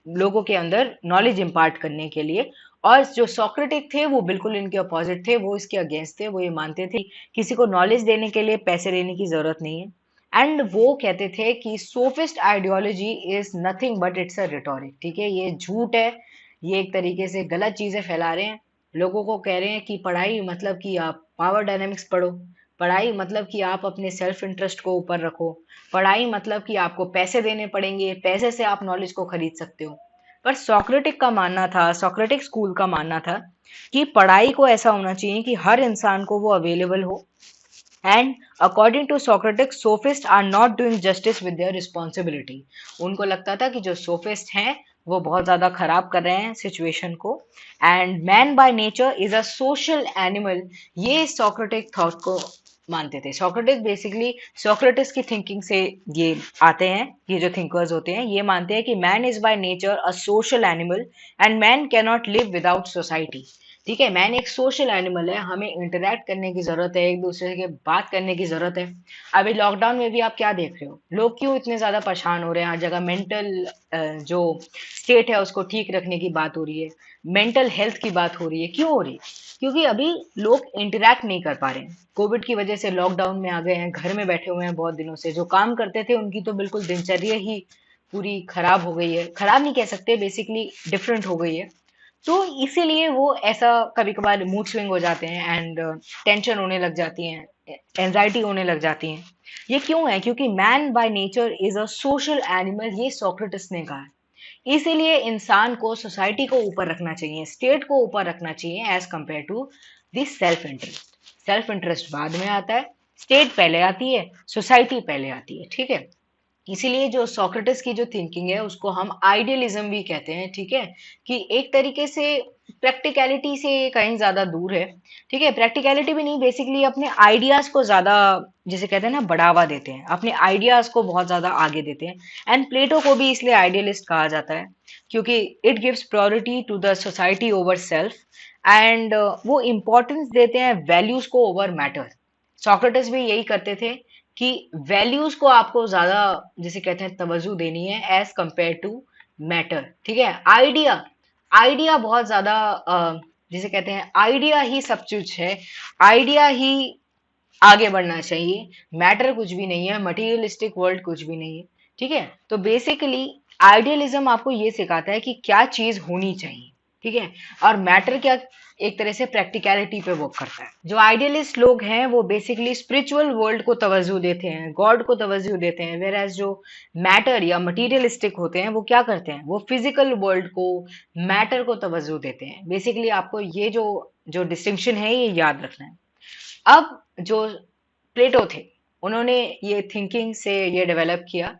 लोगों के अंदर नॉलेज इम्पार्ट करने के लिए। और जो सोक्रेटिक थे वो बिल्कुल इनके अपोजिट थे, वो इसके अगेंस्ट थे। वो ये मानते थे किसी को नॉलेज देने के लिए पैसे देने की जरूरत नहीं है। एंड वो कहते थे कि sophist ideology is nothing but it's a rhetoric. ठीक है, ये झूठ है, ये एक तरीके से गलत चीजें फैला रहे हैं। लोगों को कह रहे हैं कि पढ़ाई मतलब कि आप पावर डायनेमिक्स पढ़ो, पढ़ाई मतलब कि आप अपने सेल्फ इंटरेस्ट को ऊपर रखो, पढ़ाई मतलब कि आपको पैसे देने पड़ेंगे, पैसे से आप नॉलेज को खरीद सकते हो। पर सोक्रेटिक का मानना था, सोक्रेटिक स्कूल का मानना था कि पढ़ाई को ऐसा होना चाहिए कि हर इंसान को वो अवेलेबल हो। And according to Socratic, sophist are not doing justice with their responsibility. उनको लगता था कि जो सोफिस्ट हैं वो बहुत ज्यादा खराब कर रहे हैं सिचुएशन को। And man by nature is a social animal, ये सोक्रेटिक थॉट को मानते थे। सोक्रेटिक बेसिकली सोक्रेटिस की थिंकिंग से ये आते हैं। ये जो थिंकर्स होते हैं ये मानते हैं कि man is by nature a social animal and man can not live without society. ठीक है, मैन एक सोशल एनिमल है, हमें इंटरेक्ट करने की जरूरत है, एक दूसरे के बात करने की जरूरत है। अभी लॉकडाउन में भी आप क्या देख रहे हो, लोग क्यों इतने ज्यादा परेशान हो रहे हैं, हर जगह मेंटल जो स्टेट है उसको ठीक रखने की बात हो रही है, मेंटल हेल्थ की बात हो रही है। क्यों हो रही है? क्योंकि अभी लोग इंटरेक्ट नहीं कर पा रहे हैं। कोविड की वजह से लॉकडाउन में आ गए हैं, घर में बैठे हुए हैं बहुत दिनों से। जो काम करते थे उनकी तो बिल्कुल दिनचर्या ही पूरी खराब हो गई है, खराब नहीं कह सकते, बेसिकली डिफरेंट हो गई है। तो इसीलिए वो ऐसा कभी कभार मूड स्विंग हो जाते हैं एंड टेंशन होने लग जाती है, एंजाइटी होने लग जाती है। ये क्यों है? क्योंकि man by nature is a social animal, ये सोक्रेटिस ने कहा है। इसीलिए इंसान को सोसाइटी को ऊपर रखना चाहिए, स्टेट को ऊपर रखना चाहिए as compare to this self interest. Self interest बाद में आता है, स्टेट पहले आती है, सोसाइटी पहले आती है। ठीक है, इसीलिए जो सोक्रेटिस की जो थिंकिंग है उसको हम आइडियलिज्म भी कहते हैं। ठीक है, कि एक तरीके से प्रैक्टिकलिटी से कहीं ज्यादा दूर है। ठीक है, प्रैक्टिकलिटी भी नहीं, बेसिकली अपने आइडियाज को ज्यादा, जिसे कहते हैं ना, बढ़ावा देते हैं, अपने आइडियाज को बहुत ज्यादा आगे देते हैं। एंड प्लेटो को भी इसलिए आइडियलिस्ट कहा जाता है क्योंकि it gives priority to the society over self. And वो इम्पोर्टेंस देते हैं वैल्यूज को ओवर मैटर। सोक्रेटिस भी यही करते थे कि वैल्यूज को आपको ज्यादा, जिसे कहते हैं, तवज्जो देनी है एज कंपेयर टू मैटर। ठीक है, आइडिया, आइडिया बहुत ज्यादा जिसे कहते हैं आइडिया ही सब कुछ है, आइडिया ही आगे बढ़ना चाहिए। मैटर कुछ भी नहीं है, मटीरियलिस्टिक वर्ल्ड कुछ भी नहीं है। ठीक है, तो बेसिकली आइडियलिज्म आपको ये सिखाता है कि क्या चीज होनी चाहिए। ठीक है, और मैटर क्या, एक तरह से प्रैक्टिकलिटी पे वर्क करता है। जो आइडियलिस्ट लोग हैं वो बेसिकली स्पिरिचुअल वर्ल्ड को तवज्जो देते हैं, गॉड को तवज्जो देते हैं, वेर एज जो मैटर या मटीरियलिस्टिक होते हैं वो क्या करते हैं, वो फिजिकल वर्ल्ड को, मैटर को तवज्जो देते हैं। बेसिकली आपको ये जो जो डिस्टिंक्शन है ये याद रखना है। अब जो प्लेटो थे, उन्होंने ये थिंकिंग से ये डेवलप किया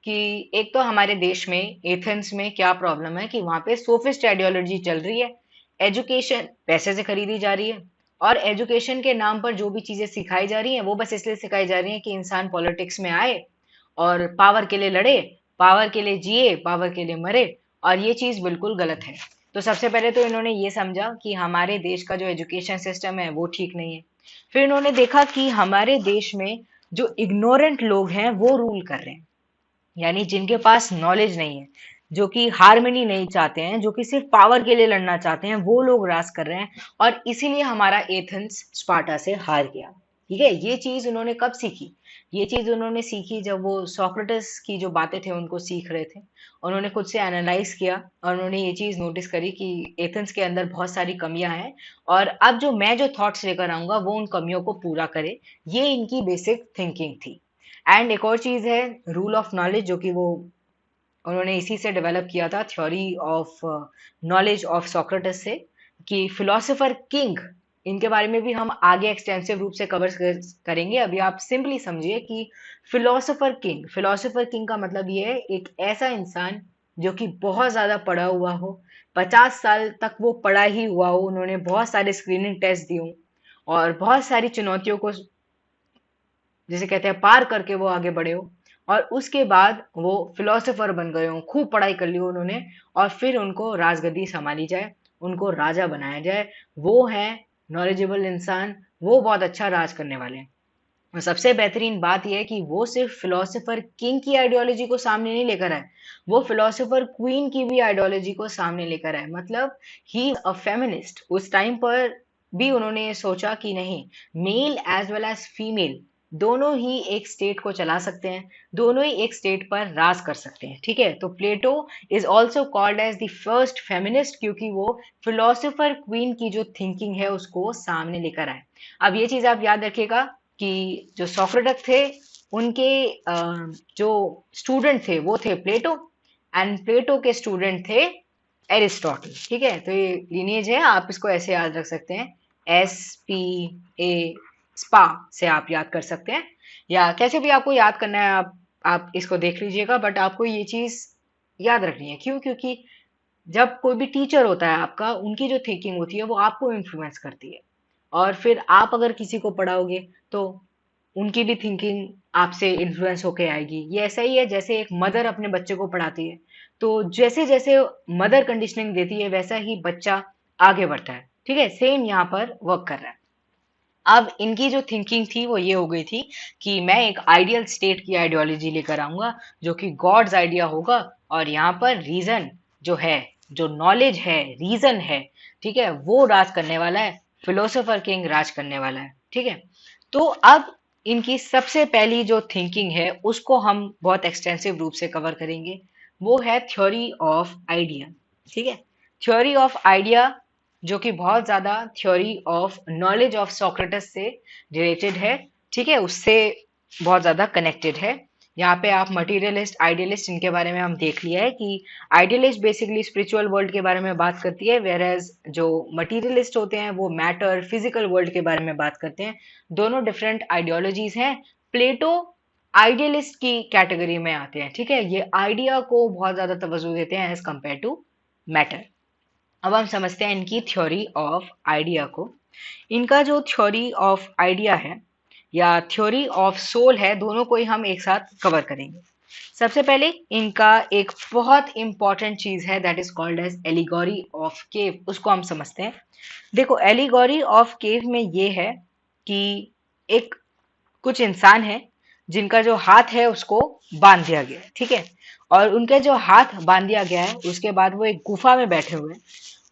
कि एक तो हमारे देश में एथेंस में क्या प्रॉब्लम है कि वहां पे सोफिस्ट आइडियोलॉजी चल रही है। एजुकेशन पैसे से खरीदी जा रही है और एजुकेशन के नाम पर जो भी चीजें सिखाई जा रही हैं वो बस इसलिए सिखाई जा रही हैं कि इंसान पॉलिटिक्स में आए और पावर के लिए लड़े, पावर के लिए जिए, पावर के लिए मरे। और ये चीज बिल्कुल गलत है। तो सबसे पहले तो इन्होंने ये समझा कि हमारे देश का जो एजुकेशन सिस्टम है वो ठीक नहीं है। फिर इन्होंने देखा कि हमारे देश में जो इग्नोरेंट लोग हैं वो रूल कर रहे हैं, यानी जिनके पास नॉलेज नहीं है, जो कि हार्मनी नहीं चाहते हैं, जो कि सिर्फ पावर के लिए लड़ना चाहते हैं, वो लोग राज कर रहे हैं। और इसीलिए हमारा एथेंस स्पार्टा से हार गया। ठीक है, ये चीज उन्होंने कब सीखी? ये चीज उन्होंने सीखी जब वो सोक्रेटिस की जो बातें थे उनको सीख रहे थे। उन्होंने खुद से एनालाइज किया और उन्होंने ये चीज नोटिस करी कि एथेंस के अंदर बहुत सारी कमियां हैं और अब जो मैं जो थॉट्स लेकर आऊंगा वो उन कमियों को पूरा करे। ये इनकी बेसिक थिंकिंग थी। एंड एक और चीज है रूल ऑफ नॉलेज, जो कि वो उन्होंने इसी से डेवलप किया था, theory of knowledge of Socrates से, कि फिलोसोफर किंग, इनके बारे में भी हम आगे एक्सटेंसिव रूप से कवर करेंगे। अभी आप सिंपली समझिए कि फिलोसोफर किंग, फिलोसोफर किंग का मतलब ये है एक ऐसा इंसान जो कि बहुत ज्यादा पढ़ा हुआ हो, 50 साल तक वो पढ़ा ही हुआ हो, उन्होंने बहुत सारे स्क्रीनिंग टेस्ट दिए हों और बहुत सारी चुनौतियों को जिसे कहते हैं पार करके वो आगे बढ़े हो, और उसके बाद वो फिलोसोफर बन गए हो, खूब पढ़ाई कर ली हो उन्होंने, और फिर उनको राजगद्दी संभाली जाए, उनको राजा बनाया जाए, वो है नॉलेजेबल इंसान, वो बहुत अच्छा राज करने वाले हैं। और सबसे बेहतरीन बात यह है कि वो सिर्फ फिलोसोफर किंग की आइडियोलॉजी को सामने नहीं लेकर आए, वो फिलोसोफर क्वीन की भी आइडियोलॉजी को सामने लेकर आए। मतलब ही अ फेमिनिस्ट। उस टाइम पर भी उन्होंने ये सोचा कि नहीं, male as well as female दोनों ही एक स्टेट को चला सकते हैं, दोनों ही एक स्टेट पर राज कर सकते हैं। ठीक है, तो Plato is also called as the first feminist, क्योंकि वो फिलोसोफर क्वीन की जो थिंकिंग है उसको सामने लेकर आए। अब ये चीज आप याद रखिएगा कि जो सोक्रेटिस थे उनके जो स्टूडेंट थे वो थे प्लेटो, एंड प्लेटो के स्टूडेंट थे एरिस्टोटल। ठीक है, तो ये लिनिएज है, आप इसको ऐसे याद रख सकते हैं, SPA, स्पा से आप याद कर सकते हैं, या कैसे भी आपको याद करना है आप इसको देख लीजिएगा, बट आपको ये चीज याद रखनी है। क्यों? क्योंकि जब कोई भी टीचर होता है आपका, उनकी जो थिंकिंग होती है वो आपको इन्फ्लुएंस करती है, और फिर आप अगर किसी को पढ़ाओगे तो उनकी भी थिंकिंग आपसे इन्फ्लुएंस होके आएगी। ये ऐसा ही है जैसे एक मदर अपने बच्चे को पढ़ाती है, तो जैसे जैसे मदर कंडीशनिंग देती है वैसा ही बच्चा आगे बढ़ता है। ठीक है, सेम यहाँ पर वर्क कर रहा है। अब इनकी जो थिंकिंग थी वो ये हो गई थी कि मैं एक आइडियल स्टेट की आइडियोलॉजी लेकर आऊंगा जो कि गॉड्स आइडिया होगा, और यहाँ पर रीजन जो है, जो नॉलेज है, रीजन है, ठीक है, वो राज करने वाला है, फिलोसोफर किंग राज करने वाला है। ठीक है, तो अब इनकी सबसे पहली जो थिंकिंग है उसको हम बहुत एक्सटेंसिव रूप से कवर करेंगे, वो है थ्योरी ऑफ आइडिया। ठीक है, थ्योरी ऑफ आइडिया जो कि बहुत ज्यादा theory of knowledge of Socrates से रिलेटेड है। ठीक है, उससे बहुत ज्यादा कनेक्टेड है। यहाँ पे आप मटीरियलिस्ट, आइडियलिस्ट, इनके बारे में हम देख लिया है कि आइडियलिस्ट बेसिकली स्पिरिचुअल वर्ल्ड के बारे में बात करती है, वेयर एज जो मटीरियलिस्ट होते हैं वो मैटर, फिजिकल वर्ल्ड के बारे में बात करते हैं। दोनों डिफरेंट आइडियोलॉजीज हैं। प्लेटो आइडियलिस्ट की कैटेगरी में आते हैं। ठीक है, ये आइडिया को बहुत ज्यादा तवज्जो देते हैं एज कंपेयर टू मैटर। अब हम समझते हैं इनकी थ्योरी ऑफ आइडिया को। इनका जो थ्योरी ऑफ आइडिया है या थ्योरी ऑफ सोल है, दोनों को ही हम एक साथ कवर करेंगे। सबसे पहले इनका एक बहुत इंपॉर्टेंट चीज है that is called as allegory of cave, उसको हम समझते हैं। देखो, एलिगोरी ऑफ केव में ये है कि एक कुछ इंसान है जिनका जो हाथ है उसको बांध दिया गया है। ठीक है, और उनके जो हाथ बांध दिया गया है उसके बाद वो एक गुफा में बैठे हुए हैं।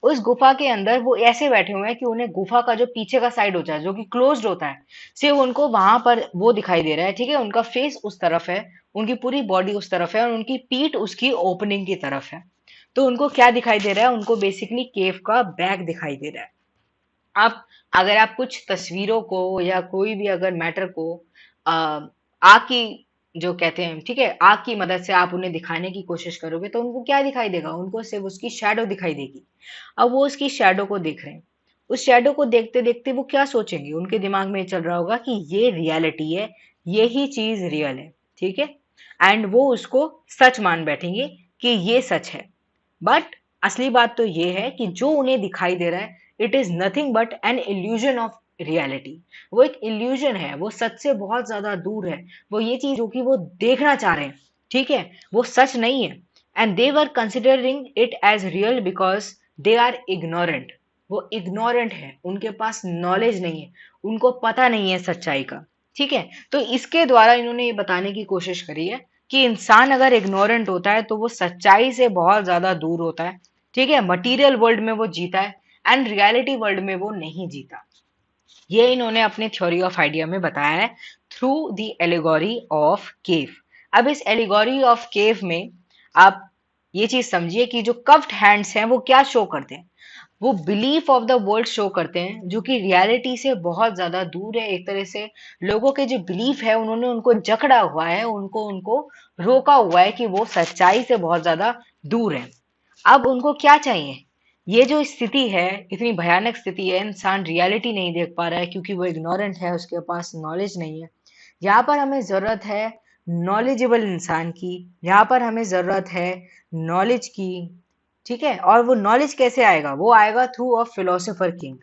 उस गुफा के अंदर वो ऐसे बैठे हुए हैं कि उन्हें गुफा का जो पीछे का साइड होता है जो कि क्लोज्ड होता है, सिर्फ उनको वहां पर वो दिखाई दे रहा है। ठीक है, उनका फेस उस तरफ है, उनकी पूरी बॉडी उस तरफ है, और उनकी पीठ उसकी ओपनिंग की तरफ है। तो उनको क्या दिखाई दे रहा है? उनको बेसिकली केव का बैक दिखाई दे रहा है। आप अगर आप कुछ तस्वीरों को या कोई भी अगर मैटर को आ, आग की जो कहते हैं, ठीक है, आग की मदद से आप उन्हें दिखाने की कोशिश करोगे तो उनको क्या दिखाई देगा? उनको सिर्फ उसकी शैडो दिखाई देगी। अब वो उसकी शैडो को देख रहे हैं। उस शैडो को देखते देखते वो क्या सोचेंगे? उनके दिमाग में चल रहा होगा कि ये रियलिटी है, ये ही चीज रियल है। ठीक है, एंड वो उसको सच मान बैठेंगे कि ये सच है। बट असली बात तो ये है कि जो उन्हें दिखाई दे रहा है it is nothing but an illusion of reality. वो एक इल्यूजन है, वो सच से बहुत ज्यादा दूर है। वो ये चीज जो कि वो देखना चाह रहे हैं, ठीक है, वो सच नहीं है। And they were considering it as real because they are ignorant. वो इग्नोरेंट है, उनके पास नॉलेज नहीं है, उनको पता नहीं है सच्चाई का। ठीक है, तो इसके द्वारा इन्होंने ये बताने की कोशिश करी है कि इंसान अगर इग्नोरेंट होता है तो वो सच्चाई से बहुत ज्यादा दूर होता है। ठीक है, मटीरियल वर्ल्ड में वो जीता है एंड रियलिटी वर्ल्ड में वो नहीं जीता। ये इन्होंने अपने थ्योरी ऑफ आइडिया में बताया है थ्रू द एलिगोरी ऑफ केव। अब इस एलिगोरी ऑफ केव में आप ये चीज समझिए कि जो कफ्ड हैंड्स हैं वो क्या शो करते हैं? वो belief of the world show करते हैं जो कि रियलिटी से बहुत ज्यादा दूर है। एक तरह से लोगों के जो बिलीफ है उन्होंने उनको जकड़ा हुआ है, उनको उनको रोका हुआ है कि वो सच्चाई से बहुत ज्यादा दूर है। अब उनको क्या चाहिए? ये जो स्थिति है, इतनी भयानक स्थिति है, इंसान रियलिटी नहीं देख पा रहा है क्योंकि वो इग्नोरेंट है, उसके पास नॉलेज नहीं है। यहाँ पर हमें जरूरत है नॉलेजेबल इंसान की, यहाँ पर हमें जरूरत है नॉलेज की। ठीक है, और वो नॉलेज कैसे आएगा? वो आएगा थ्रू अ फिलोसोफर किंग।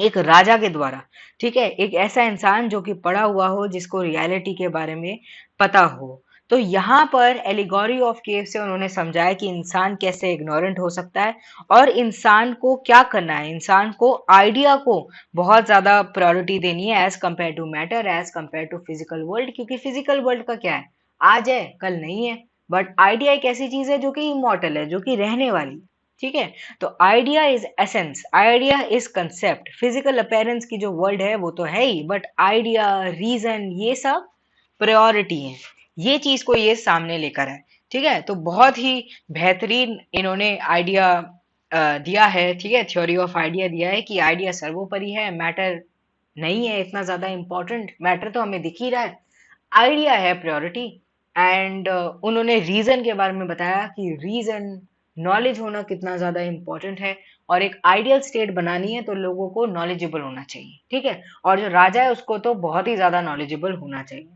एक राजा के द्वारा, ठीक है, एक ऐसा इंसान जो कि पढ़ा हुआ हो, जिसको रियलिटी के बारे में पता हो। तो यहाँ पर एलिगोरी ऑफ केव से उन्होंने समझाया कि इंसान कैसे इग्नोरेंट हो सकता है और इंसान को क्या करना है। इंसान को आइडिया को बहुत ज्यादा प्रायोरिटी देनी है as compare to matter, as compare to physical world, क्योंकि फिजिकल वर्ल्ड का क्या है, आज है कल नहीं है, बट आइडिया एक ऐसी चीज है जो कि इमॉर्टल है, जो कि रहने वाली है, ठीक है। तो idea is essence, idea is concept. Physical appearance की जो वर्ल्ड है वो तो है ही, बट आइडिया, रीजन, ये सब प्रायोरिटी है। ये चीज को ये सामने लेकर है, ठीक है। तो बहुत ही बेहतरीन इन्होंने आइडिया दिया है, ठीक है, थ्योरी ऑफ आइडिया दिया है कि आइडिया सर्वोपरि है, मैटर नहीं है इतना ज्यादा इंपॉर्टेंट, मैटर तो हमें दिख ही रहा है, आइडिया है प्रायोरिटी। एंड उन्होंने रीजन के बारे में बताया कि रीजन, नॉलेज होना कितना ज्यादा इंपॉर्टेंट है, और एक आइडियल स्टेट बनानी है तो लोगों को नॉलेजेबल होना चाहिए, ठीक है। और जो राजा है उसको तो बहुत ही ज्यादा नॉलेजेबल होना चाहिए।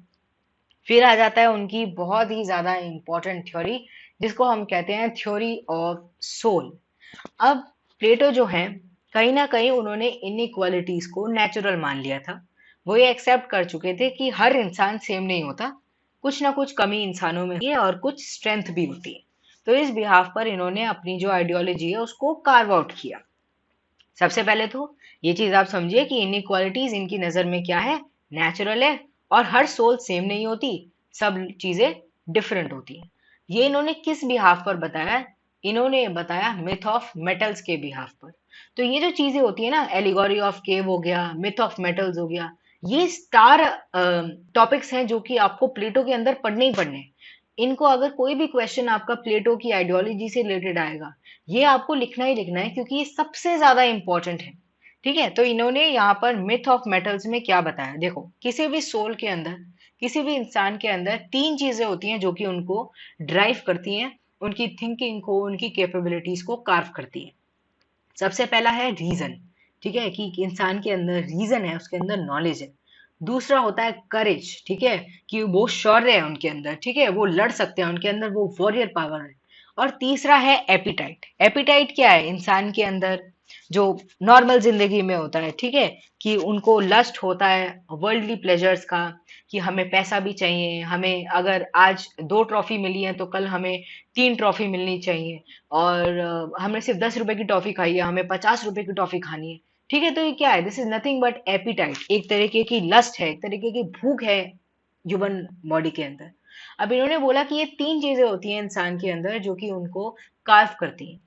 फिर आ जाता है उनकी बहुत ही ज्यादा इंपॉर्टेंट थ्योरी, जिसको हम कहते हैं थ्योरी ऑफ सोल। अब प्लेटो जो है, कहीं ना कहीं उन्होंने इनइक्वालिटीज को नेचुरल मान लिया था। वो ये एक्सेप्ट कर चुके थे कि हर इंसान सेम नहीं होता, कुछ ना कुछ कमी इंसानों में है और कुछ स्ट्रेंथ भी होती है। तो इस बिहाफ पर इन्होंने अपनी जो आइडियोलॉजी है उसको कार्व आउट किया। सबसे पहले तो ये चीज आप समझिए कि इनइक्वालिटीज इनकी नजर में क्या है, नेचुरल है, और हर सोल सेम नहीं होती, सब चीजें डिफरेंट होती हैं। ये इन्होंने किस बिहाफ पर बताया, इन्होंने बताया मिथ ऑफ मेटल्स के बिहाफ पर। तो ये जो चीजें होती है ना, एलिगोरी ऑफ केव हो गया, मिथ ऑफ मेटल्स हो गया, ये स्टार टॉपिक्स हैं जो कि आपको प्लेटो के अंदर पढ़ने ही पढ़ने हैं। इनको अगर कोई भी क्वेश्चन आपका प्लेटो की आइडियोलॉजी से रिलेटेड आएगा, ये आपको लिखना ही लिखना है, क्योंकि ये सबसे ज्यादा इंपॉर्टेंट है, ठीक है। तो इन्होंने यहाँ पर मिथ ऑफ मेटल्स में क्या बताया, देखो, किसी भी सोल के अंदर, किसी भी इंसान के अंदर तीन चीजें होती हैं जो कि उनको ड्राइव करती हैं, उनकी थिंकिंग को, उनकी कैपेबिलिटीज को कार्व करती है। सबसे पहला है रीजन, ठीक है, कि इंसान के अंदर रीजन है, उसके अंदर नॉलेज है। दूसरा होता है करेज, ठीक है, कि वो शौर्य है उनके अंदर, ठीक है, वो लड़ सकते हैं, उनके अंदर वो वॉरियर पावर है। और तीसरा है एपिटाइट। एपिटाइट क्या है, इंसान के अंदर जो नॉर्मल जिंदगी में होता है, ठीक है, कि उनको लस्ट होता है वर्ल्डली प्लेजर्स का, कि हमें पैसा भी चाहिए, हमें अगर आज 2 ट्रॉफी मिली है तो कल हमें 3 ट्रॉफी मिलनी चाहिए, और हमने सिर्फ 10 रुपए की टॉफी खाई है, हमें 50 रुपए की टॉफी खानी है, ठीक है। तो ये क्या है, this is nothing but appetite, एक तरीके की लस्ट है, एक तरीके की भूख है ह्यूमन बॉडी के अंदर। अब इन्होंने बोला कि ये तीन चीजें होती हैं इंसान के अंदर जो कि उनको कार्व करती हैं,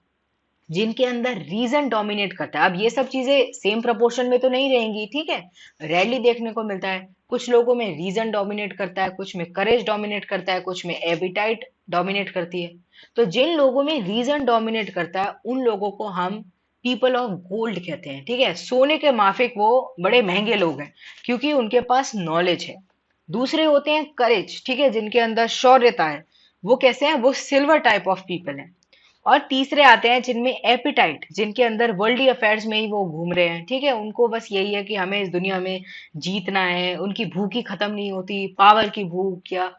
जिनके अंदर रीजन डोमिनेट करता है। अब ये सब चीजें सेम प्रोपोर्शन में तो नहीं रहेंगी, ठीक है, रेयरली देखने को मिलता है। कुछ लोगों में रीजन डोमिनेट करता है, कुछ में करेज डोमिनेट करता है, कुछ में एपिटाइट डोमिनेट करती है। तो जिन लोगों में रीजन डोमिनेट करता है उन लोगों को हम पीपल ऑफ गोल्ड कहते हैं, ठीक है, सोने के माफिक वो बड़े महंगे लोग हैं, क्योंकि उनके पास नॉलेज है। दूसरे होते हैं करेज, ठीक है, जिनके अंदर शौर्यता है, वो कैसे हैं, वो सिल्वर टाइप ऑफ पीपल हैं। और तीसरे आते हैं जिनमें एपिटाइट, जिनके अंदर वर्ल्डली अफेयर्स में ही वो घूम रहे हैं, ठीक है, उनको बस यही है कि हमें इस दुनिया में जीतना है, उनकी भूख ही खत्म नहीं होती, पावर की भूख या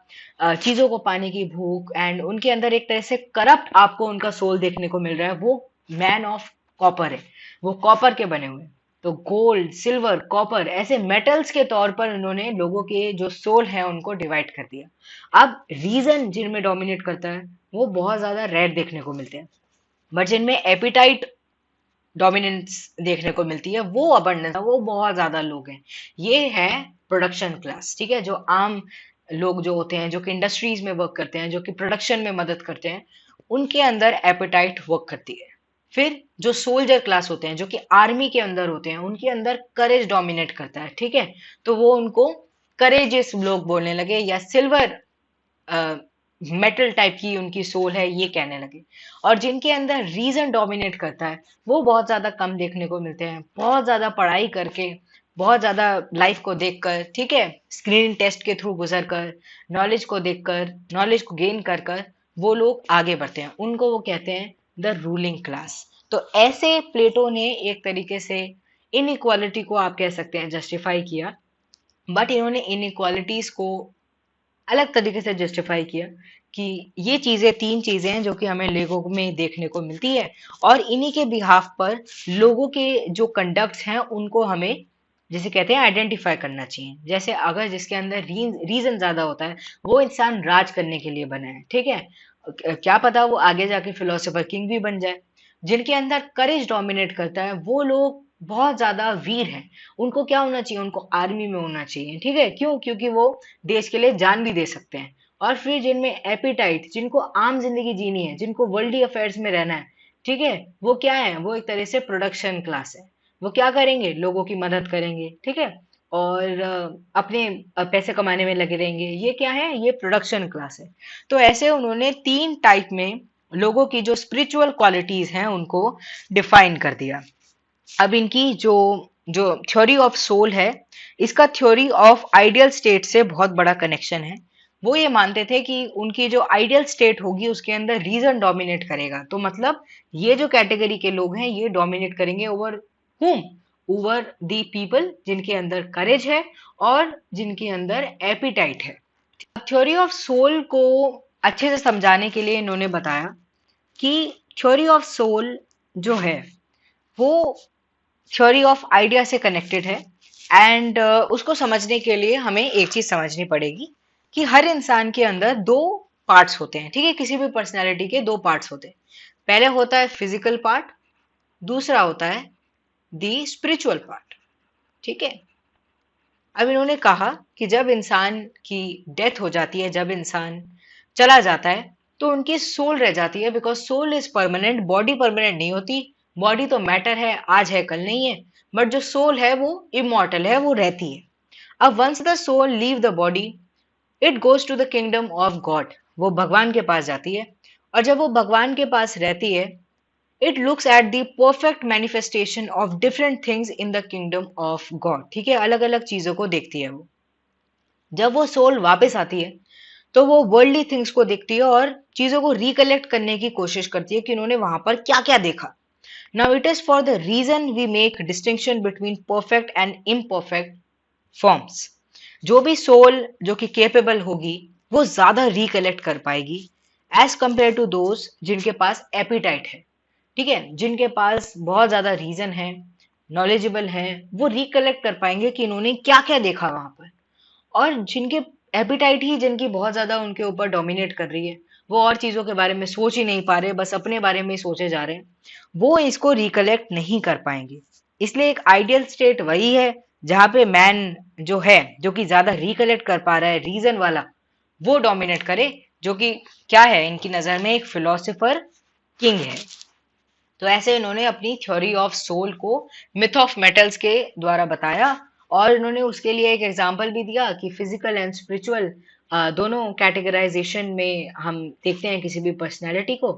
चीजों को पाने की भूख। एंड उनके अंदर एक तरह से करप्ट आपको उनका सोल देखने को मिल रहा है, वो मैन ऑफ कॉपर है, वो कॉपर के बने हुए हैं। तो गोल्ड, सिल्वर, कॉपर ऐसे मेटल्स के तौर पर इन्होंने लोगों के जो सोल है उनको डिवाइड कर दिया। अब रीजन जिनमें डोमिनेट करता है वो बहुत ज्यादा रेयर देखने को मिलते हैं, बट जिनमें एपिटाइट डोमिनेंस देखने को मिलती है वो अबंडेंस, वो बहुत ज्यादा लोग हैं। ये है प्रोडक्शन क्लास, ठीक है, जो आम लोग जो होते हैं, जो कि इंडस्ट्रीज में वर्क करते हैं, जो कि प्रोडक्शन में मदद करते हैं, उनके अंदर एपिटाइट वर्क करती है। फिर जो सोल्जर क्लास होते हैं, जो कि आर्मी के अंदर होते हैं, उनके अंदर करेज डोमिनेट करता है, ठीक है, तो वो उनको करेजियस लोग बोलने लगे, या सिल्वर मेटल टाइप की उनकी सोल है ये कहने लगे। और जिनके अंदर रीजन डोमिनेट करता है वो बहुत ज्यादा कम देखने को मिलते हैं, बहुत ज्यादा पढ़ाई करके, बहुत ज्यादा लाइफ को देखकर, ठीक है, स्क्रीनिंग टेस्ट के थ्रू गुजर कर, नॉलेज को देखकर, नॉलेज को गेन कर कर वो लोग आगे बढ़ते हैं, उनको वो कहते हैं द रूलिंग क्लास। तो ऐसे प्लेटो ने एक तरीके से इनइक्वालिटी को आप कह सकते हैं जस्टिफाई किया, बट इन्होंने इनइक्वालिटीज को अलग तरीके से जस्टिफाई किया कि ये चीजें, तीन चीजें हैं जो कि हमें लोगों में देखने को मिलती है, और इन्हीं के बिहाफ पर लोगों के जो कंडक्ट्स हैं उनको हमें, जैसे कहते हैं, आइडेंटिफाई करना चाहिए। जैसे अगर जिसके अंदर रीजन ज्यादा होता है, वो इंसान राज करने के लिए बना है, ठीक है, क्या पता वो आगे जाके फिलोसोफर किंग भी बन जाए। जिनके अंदर करेज डोमिनेट करता है, वो लोग बहुत ज्यादा वीर हैं। उनको क्या होना चाहिए? उनको आर्मी में होना चाहिए, ठीक है। क्यों? क्योंकि वो देश के लिए जान भी दे सकते हैं। और फिर जिनमें एपिटाइट, जिनको आम जिंदगी जीनी है, जिनको वर्ल्डली अफेयर्स में रहना है, ठीक है, वो क्या है? वो एक तरह से प्रोडक्शन क्लास है। वो क्या करेंगे? लोगों की मदद करेंगे, ठीक है, और अपने पैसे कमाने में लगे रहेंगे। ये क्या है? ये प्रोडक्शन क्लास है। तो ऐसे उन्होंने तीन टाइप में लोगों की जो स्पिरिचुअल क्वालिटीज हैं उनको डिफाइन कर दिया। अब इनकी जो जो थ्योरी ऑफ सोल है, इसका थ्योरी ऑफ आइडियल स्टेट से बहुत बड़ा कनेक्शन है। वो ये मानते थे कि उनकी जो आइडियल स्टेट होगी उसके अंदर रीजन डोमिनेट करेगा। तो मतलब ये जो कैटेगरी के लोग हैं ये डोमिनेट करेंगे ओवर हुम? ओवर दी पीपल जिनके अंदर करेज है और जिनके अंदर एपिटाइट है। थ्योरी ऑफ सोल को अच्छे से समझाने के लिए इन्होंने बताया कि थ्योरी ऑफ सोल जो है वो थ्योरी ऑफ आइडिया से कनेक्टेड है। एंड उसको समझने के लिए हमें एक चीज समझनी पड़ेगी कि हर इंसान के अंदर दो पार्ट्स होते हैं, ठीक है। किसी भी पर्सनैलिटी के दो पार्ट्स होते हैं। पहले होता है फिजिकल पार्ट, दूसरा होता है दी स्पिरिचुअल पार्ट, ठीक है। अब इन्होंने कहा कि जब इंसान की डेथ हो जाती है, जब इंसान चला जाता है, तो उनकी सोल रह जाती है। Because soul is permanent, body permanent नहीं होती। बॉडी तो मैटर है, आज है कल नहीं है। बट जो सोल है वो इमॉर्टल है, वो रहती है। अब once the soul leave the body, it goes to the kingdom of God. वो भगवान के पास जाती है। और जब वो भगवान के पास रहती है, it looks at the perfect manifestation of different things in the kingdom of God, ठीक है। अलग अलग चीजों को देखती है वो। जब वो सोल वापस आती है तो वो वर्ल्डली थिंग्स को देखती है और चीजों को रिकलेक्ट करने की कोशिश करती है कि उन्होंने वहां पर क्या क्या देखा। Now it is for the reason we make distinction between perfect and imperfect forms. जो भी सोल जो कि केपेबल होगी वो ज्यादा रिकलेक्ट कर पाएगी एज कंपेयर टू दोज जिनके पास एपिटाइट है, ठीक है, जिनके पास बहुत ज्यादा रीजन है, नॉलेजेबल है। वो रिकलेक्ट कर पाएंगे कि इन्होंने क्या क्या देखा वहां पर। और जिनके एपिटाइट ही जिनकी बहुत ज्यादा उनके ऊपर डोमिनेट कर रही है, वो और चीजों के बारे में सोच ही नहीं पा रहे, बस अपने बारे में ही सोचे जा रहे हैं, वो इसको रिकलेक्ट नहीं कर पाएंगे। इसलिए एक आइडियल स्टेट वही है जहां पे मैन जो है, जो कि ज्यादा रिकलेक्ट कर पा रहा है, रीजन वाला, वो डोमिनेट करे, जो कि क्या है इनकी नजर में? एक फिलोसोफर किंग है। तो ऐसे इन्होंने अपनी थ्योरी ऑफ सोल को मिथ ऑफ मेटल्स के द्वारा बताया। और इन्होंने उसके लिए एक एग्जांपल भी दिया कि फिजिकल एंड स्पिरिचुअल दोनों कैटेगराइजेशन में हम देखते हैं किसी भी पर्सनैलिटी को।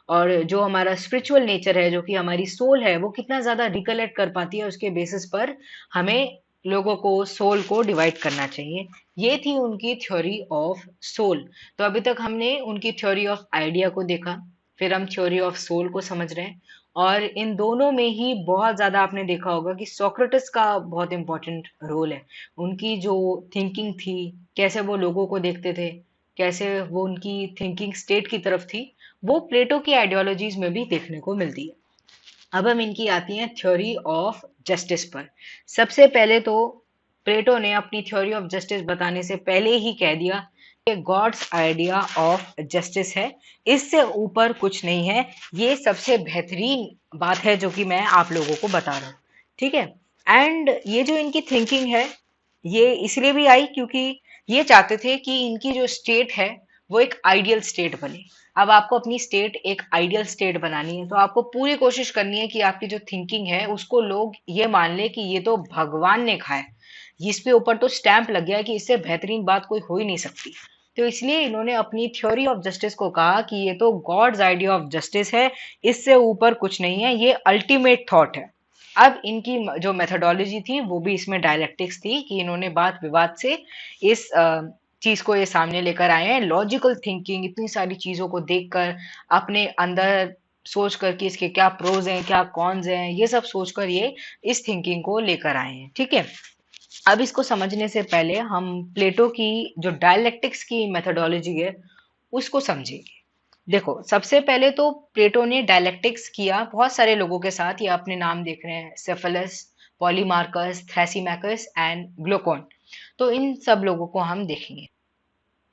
और जो हमारा स्पिरिचुअल नेचर है, जो कि हमारी सोल है, वो कितना ज्यादा रिकलेक्ट कर पाती है, उसके बेसिस पर हमें लोगों को, सोल को डिवाइड करना चाहिए। ये थी उनकी थ्योरी ऑफ सोल। तो अभी तक हमने उनकी थ्योरी ऑफ आइडिया को देखा, फिर हम थ्योरी ऑफ सोल को समझ रहे हैं। और इन दोनों में ही बहुत ज्यादा आपने देखा होगा कि सोक्रेटिस का बहुत इंपॉर्टेंट रोल है। उनकी जो थिंकिंग थी, कैसे वो लोगों को देखते थे, कैसे वो उनकी थिंकिंग स्टेट की तरफ थी, वो प्लेटो की आइडियोलॉजीज में भी देखने को मिलती है। अब हम इनकी आती हैं थ्योरी ऑफ जस्टिस पर। सबसे पहले तो प्लेटो ने अपनी थ्योरी ऑफ जस्टिस बताने से पहले ही कह दिया कि गॉड्स आइडिया ऑफ जस्टिस है, इससे ऊपर कुछ नहीं है। ये सबसे बेहतरीन बात है जो कि मैं आप लोगों को बता रहा हूँ, ठीक है। एंड ये जो इनकी थिंकिंग है, ये इसलिए भी आई क्योंकि ये चाहते थे कि इनकी जो स्टेट है वो एक आइडियल स्टेट बने। अब आपको अपनी स्टेट एक आइडियल स्टेट बनानी है, तो आपको पूरी कोशिश करनी है कि आपकी जो थिंकिंग है उसको लोग ये मान ले कि ये तो भगवान ने कहा है, इस पे ऊपर तो स्टैंप लग गया है कि इससे बेहतरीन बात कोई हो ही नहीं सकती। तो इसलिए इन्होंने अपनी थ्योरी ऑफ जस्टिस को कहा कि ये तो गॉड्स आइडिया ऑफ जस्टिस है, इससे ऊपर कुछ नहीं है, ये अल्टीमेट थॉट है। अब इनकी जो मेथोडोलॉजी थी वो भी इसमें डायलेक्टिक्स थी कि इन्होंने बात विवाद से इस चीज को ये सामने लेकर आए हैं। लॉजिकल थिंकिंग, इतनी सारी चीजों को देखकर, अपने अंदर सोच कर कि इसके क्या प्रोज हैं क्या कॉन्स हैं, ये सब सोचकर ये इस थिंकिंग को लेकर आए हैं, ठीक है। अब इसको समझने से पहले हम प्लेटो की जो डायलेक्टिक्स की मेथोडोलॉजी है उसको समझेंगे। देखो, सबसे पहले तो प्लेटो ने डायलेक्टिक्स किया बहुत सारे लोगों के साथ। ये अपने नाम देख रहे हैं, सेफेलस, पॉलीमार्कस, थ्रेसिमैकस एंड ग्लूकोन। तो इन सब लोगों को हम देखेंगे।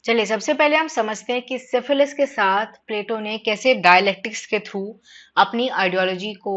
चलिए, सबसे पहले हम समझते हैं कि सिफिलिस के साथ प्लेटो ने कैसे डायलेक्टिक्स के थ्रू अपनी आइडियोलॉजी को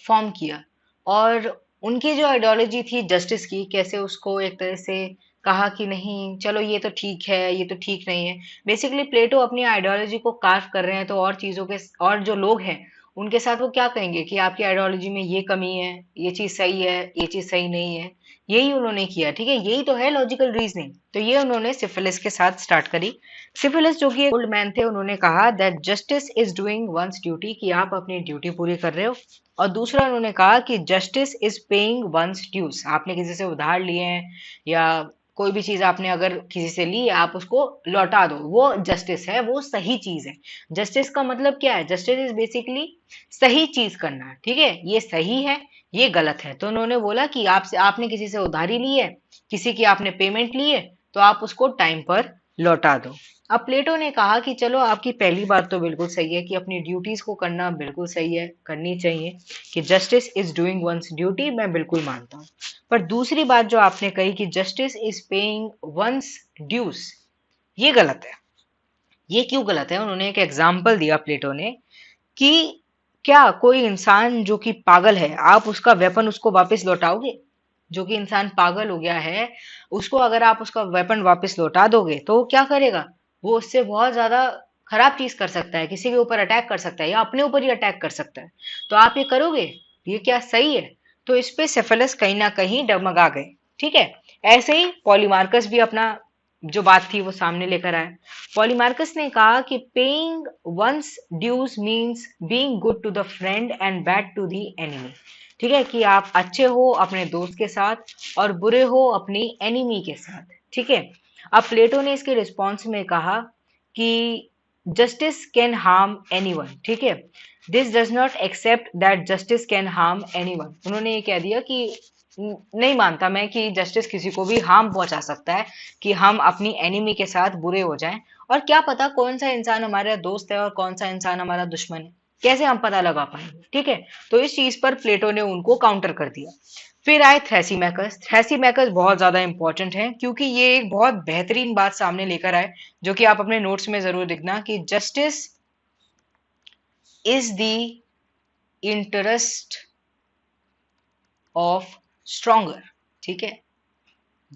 फॉर्म किया, और उनकी जो आइडियोलॉजी थी जस्टिस की, कैसे उसको एक तरह से कहा कि नहीं चलो ये तो ठीक है, ये तो ठीक नहीं है। बेसिकली प्लेटो अपनी आइडियोलॉजी को कार्व कर रहे हैं, तो और चीजों के और जो लोग हैं उनके साथ वो क्या कहेंगे कि आपकी आइडियोलॉजी में ये कमी है, ये चीज सही है, ये चीज सही नहीं है। यही उन्होंने किया, ठीक है, यही तो है लॉजिकल रीजनिंग। तो ये उन्होंने सिफिलिस के साथ स्टार्ट करी। सिफिलिस जो कि एक ओल्ड मैन थे, उन्होंने कहा that justice is doing once duty, कि आप अपनी ड्यूटी पूरी कर रहे हो। और दूसरा उन्होंने कहा कि justice is paying one's dues, आपने किसी से उधार लिए हैं या कोई भी चीज आपने अगर किसी से ली, आप उसको लौटा दो, वो जस्टिस है, वो सही चीज है। जस्टिस का मतलब क्या है? जस्टिस इज बेसिकली सही चीज करना, ठीक है, ये सही है, ये गलत है। तो उन्होंने बोला कि आपसे आपने किसी से उधारी ली है, किसी की आपने पेमेंट ली है, तो आप उसको टाइम पर लौटा दो। अब प्लेटो ने कहा कि चलो, आपकी पहली बात तो बिल्कुल सही है कि अपनी ड्यूटीज को करना बिल्कुल सही है, करनी चाहिए, कि justice is doing once duty, मैं बिल्कुल मानता हूँ। पर दूसरी बात जो आपने कही कि justice is paying one's dues, ये गलत है। ये क्यों गलत है? उन्होंने एक एग्जाम्पल दिया प्लेटो ने कि क्या कोई इंसान जो कि पागल है, आप उसका वेपन उसको वापस लौटाओगे? जो कि इंसान पागल हो गया है, उसको अगर आप उसका वेपन वापस लौटा दोगे तो वो क्या करेगा? वो उससे बहुत ज्यादा खराब चीज कर सकता है, किसी के ऊपर अटैक कर सकता है या अपने ऊपर ही अटैक कर सकता है। तो आप ये करोगे? ये क्या सही है? तो इस पे सेफेलस कहीं ना कहीं डगमगा गए। ठीक है। ऐसे ही पॉलीमार्कस भी अपना जो बात थी वो सामने लेकर आए। पॉलीमार्कस ने कहा कि paying one's dues means being good to the friend and bad to the enemy. ठीक है, कि आप अच्छे हो अपने दोस्त के साथ और बुरे हो अपनी एनिमी के साथ। ठीक है। अब प्लेटो ने इसके रिस्पॉन्स में कहा कि जस्टिस कैन हार्म एनीवन। ठीक है, this does not accept that justice can harm anyone. उन्होंने ये कह दिया कि नहीं मानता मैं कि जस्टिस किसी को भी हार्म पहुंचा सकता है, कि हम अपनी एनिमी के साथ बुरे हो जाएं। और क्या पता कौन सा इंसान हमारा दोस्त है और कौन सा इंसान हमारा दुश्मन है, कैसे हम पता लगा पाएंगे? ठीक है। तो इस चीज पर प्लेटो ने उनको काउंटर कर दिया। फिर आए थ्रेसिमैकस। थ्रेसिमैकस बहुत ज्यादा इंपॉर्टेंट है, क्योंकि ये एक बहुत बेहतरीन बात सामने लेकर आए, जो कि आप अपने नोट्स में जरूर लिखना, कि justice is the interest of stronger. ठीक है,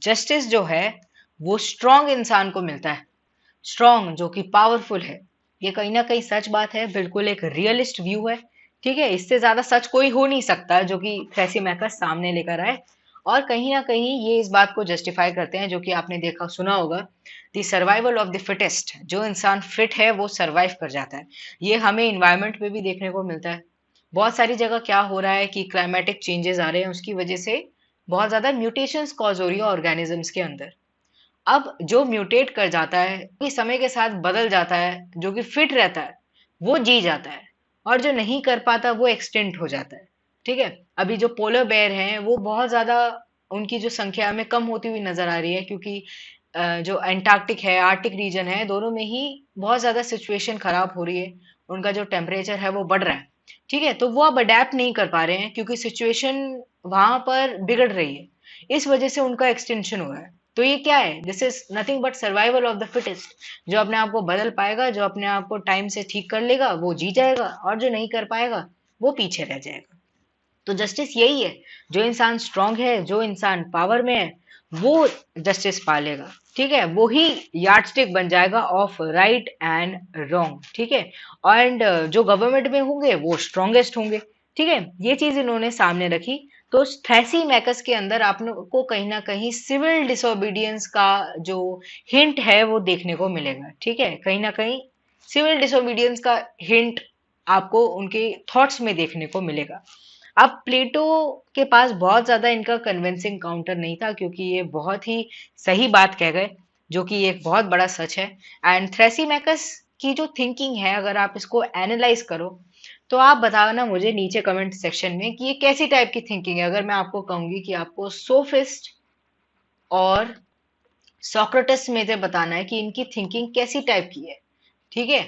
जस्टिस जो है वो स्ट्रांग इंसान को मिलता है, स्ट्रांग जो कि पावरफुल है। ये कहीं ना कहीं सच बात है, बिल्कुल एक रियलिस्ट व्यू है। ठीक है, इससे ज्यादा सच कोई हो नहीं सकता जो कि थ्रेसिमैकस सामने लेकर आए। और कहीं ना कहीं ये इस बात को जस्टिफाई करते हैं, जो कि आपने देखा सुना होगा, the survival of the fittest. जो इंसान फिट है वो सर्वाइव कर जाता है। ये हमें इन्वायरमेंट में भी देखने को मिलता है। बहुत सारी जगह क्या हो रहा है कि क्लाइमेटिक चेंजेस आ रहे हैं, उसकी वजह से बहुत ज्यादा म्यूटेशंस कॉज हो रही है ऑर्गेनिजम्स के अंदर। अब जो म्यूटेट कर जाता है, वो समय के साथ बदल जाता है, जो कि फिट रहता है वो जी जाता है, और जो नहीं कर पाता वो एक्सटिंक्ट हो जाता है। ठीक है। अभी जो पोलर बेयर हैं वो बहुत ज्यादा, उनकी जो संख्या में कम होती हुई नजर आ रही है, क्योंकि जो एंटार्क्टिक है, आर्टिक रीजन है, दोनों में ही बहुत ज्यादा सिचुएशन खराब हो रही है। उनका जो टेम्परेचर है वो बढ़ रहा है। ठीक है, तो वो अब अडेप्ट नहीं कर पा रहे हैं, क्योंकि सिचुएशन वहां पर बिगड़ रही है। इस वजह से उनका एक्सटेंशन हो रहा है। तो ये क्या है? This is nothing but survival of the fittest. जो अपने आप को बदल पाएगा, जो अपने आप को टाइम से ठीक कर लेगा, वो जी जाएगा, और जो नहीं कर पाएगा वो पीछे रह जाएगा। तो जस्टिस यही है, जो इंसान स्ट्रांग है, जो इंसान पावर में है, वो जस्टिस पालेगा। ठीक है, वो ही यार्डस्टिक बन जाएगा ऑफ राइट एंड रॉन्ग। ठीक है। एंड जो गवर्नमेंट में होंगे वो स्ट्रांगेस्ट होंगे। ठीक है, ये चीज इन्होंने सामने रखी। तो थैसी मैकस के अंदर आपको कहीं ना कहीं सिविल डिसोबीडियंस का जो हिंट है वो देखने को मिलेगा। ठीक है, कहीं ना कहीं सिविल डिसोबीडियंस का हिंट आपको उनके थॉट्स में देखने को मिलेगा। अब प्लेटो के पास बहुत ज्यादा इनका कन्विंसिंग काउंटर नहीं था, क्योंकि ये बहुत ही सही बात कह गए, जो कि एक बहुत बड़ा सच है। एंड थ्रेसिमैकस की जो थिंकिंग है, अगर आप इसको एनालाइज करो, तो आप बताना मुझे नीचे कमेंट सेक्शन में कि ये कैसी टाइप की थिंकिंग है। अगर मैं आपको कहूंगी कि आपको सोफिस्ट और सोक्रेटिस में से बताना है कि इनकी थिंकिंग कैसी टाइप की है। ठीक है,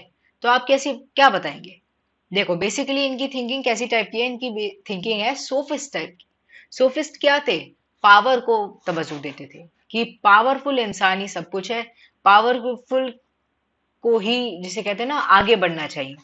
तो आप कैसी क्या बताएंगे? देखो बेसिकली इनकी थिंकिंग कैसी टाइप की है, इनकी थिंकिंग है सोफिस्ट टाइप की। सोफिस्ट क्या थे? पावर को तवज्जो देते थे कि पावरफुल इंसान ही सब कुछ है, पावरफुल को ही जिसे कहते हैं ना आगे बढ़ना चाहिए।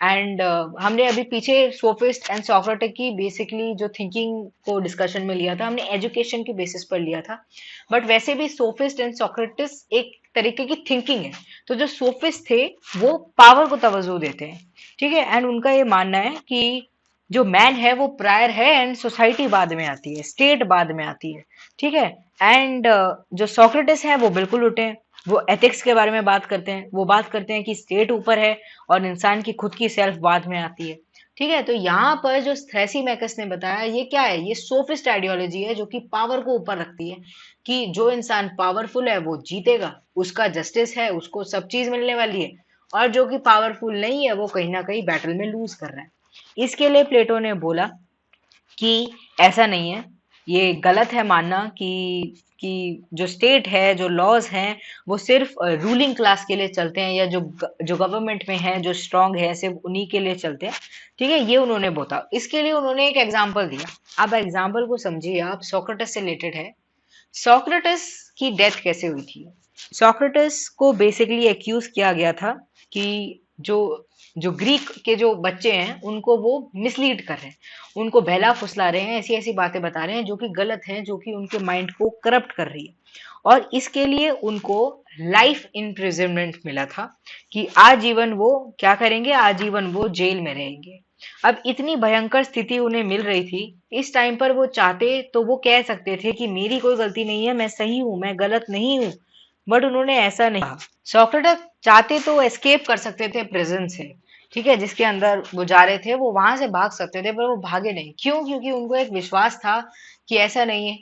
एंड हमने अभी पीछे सोफिस्ट एंड सोक्रेटिक की बेसिकली जो थिंकिंग को डिस्कशन में लिया था, हमने एजुकेशन की बेसिस पर लिया था। बट वैसे भी सोफिस्ट एंड सोक्रेटिस एक तरीके की थिंकिंग है। तो जो सोफिस्ट थे वो पावर को तवज्जो देते हैं। ठीक है, एंड उनका ये मानना है कि जो मैन है वो प्रायर है एंड सोसाइटी बाद में आती है, स्टेट बाद में आती है। ठीक है, एंड जो सोक्रेटिस है वो बिल्कुल उल्टे हैं। वो एथिक्स के बारे में बात करते हैं, वो बात करते हैं कि स्टेट ऊपर है और इंसान की खुद की सेल्फ बाद में आती है। ठीक है, तो यहाँ पर जो थ्रेसीमैकस ने बताया ये क्या है, ये सोफिस्ट आइडियोलॉजी है जो कि पावर को ऊपर रखती है कि जो इंसान पावरफुल है वो जीतेगा, उसका जस्टिस है, उसको सब चीज मिलने वाली है, और जो कि पावरफुल नहीं है वो कहीं ना कहीं बैटल में लूज कर रहा है। इसके लिए प्लेटो ने बोला कि ऐसा नहीं है, ये गलत है मानना कि जो स्टेट है, जो लॉज हैं, वो सिर्फ रूलिंग क्लास के लिए चलते हैं, या जो गवर्नमेंट में है, जो स्ट्रांग है, सिर्फ उन्हीं के लिए चलते हैं। ठीक है, ये उन्होंने बोला। इसके लिए उन्होंने एक एग्जाम्पल दिया। अब एग्जाम्पल को समझिए आप, सोक्रेटिस से रिलेटेड है। सोक्रेटिस की डेथ कैसे हुई थी? सोक्रेटिस को बेसिकली एक्यूज किया गया था कि जो जो ग्रीक के जो बच्चे हैं उनको वो मिसलीड कर रहे हैं, उनको बहला फुसला रहे हैं, ऐसी ऐसी बातें बता रहे हैं जो कि गलत हैं, जो कि उनके माइंड को करप्ट कर रही है। और इसके लिए उनको लाइफ इम्प्रिजनमेंट मिला था कि आजीवन वो क्या करेंगे, आजीवन वो जेल में रहेंगे। अब इतनी भयंकर स्थिति उन्हें मिल रही थी, इस टाइम पर वो चाहते तो वो कह सकते थे कि मेरी कोई गलती नहीं है, मैं सही हूं, मैं गलत नहीं हूं। बट उन्होंने ऐसा नहीं कहा। सोक्रेटिस चाहते तो एस्केप कर सकते थे प्रिजन से। ठीक है, जिसके अंदर वो जा रहे थे वो वहां से भाग सकते थे, पर वो भागे नहीं। क्यों? क्योंकि उनको एक विश्वास था कि ऐसा नहीं है,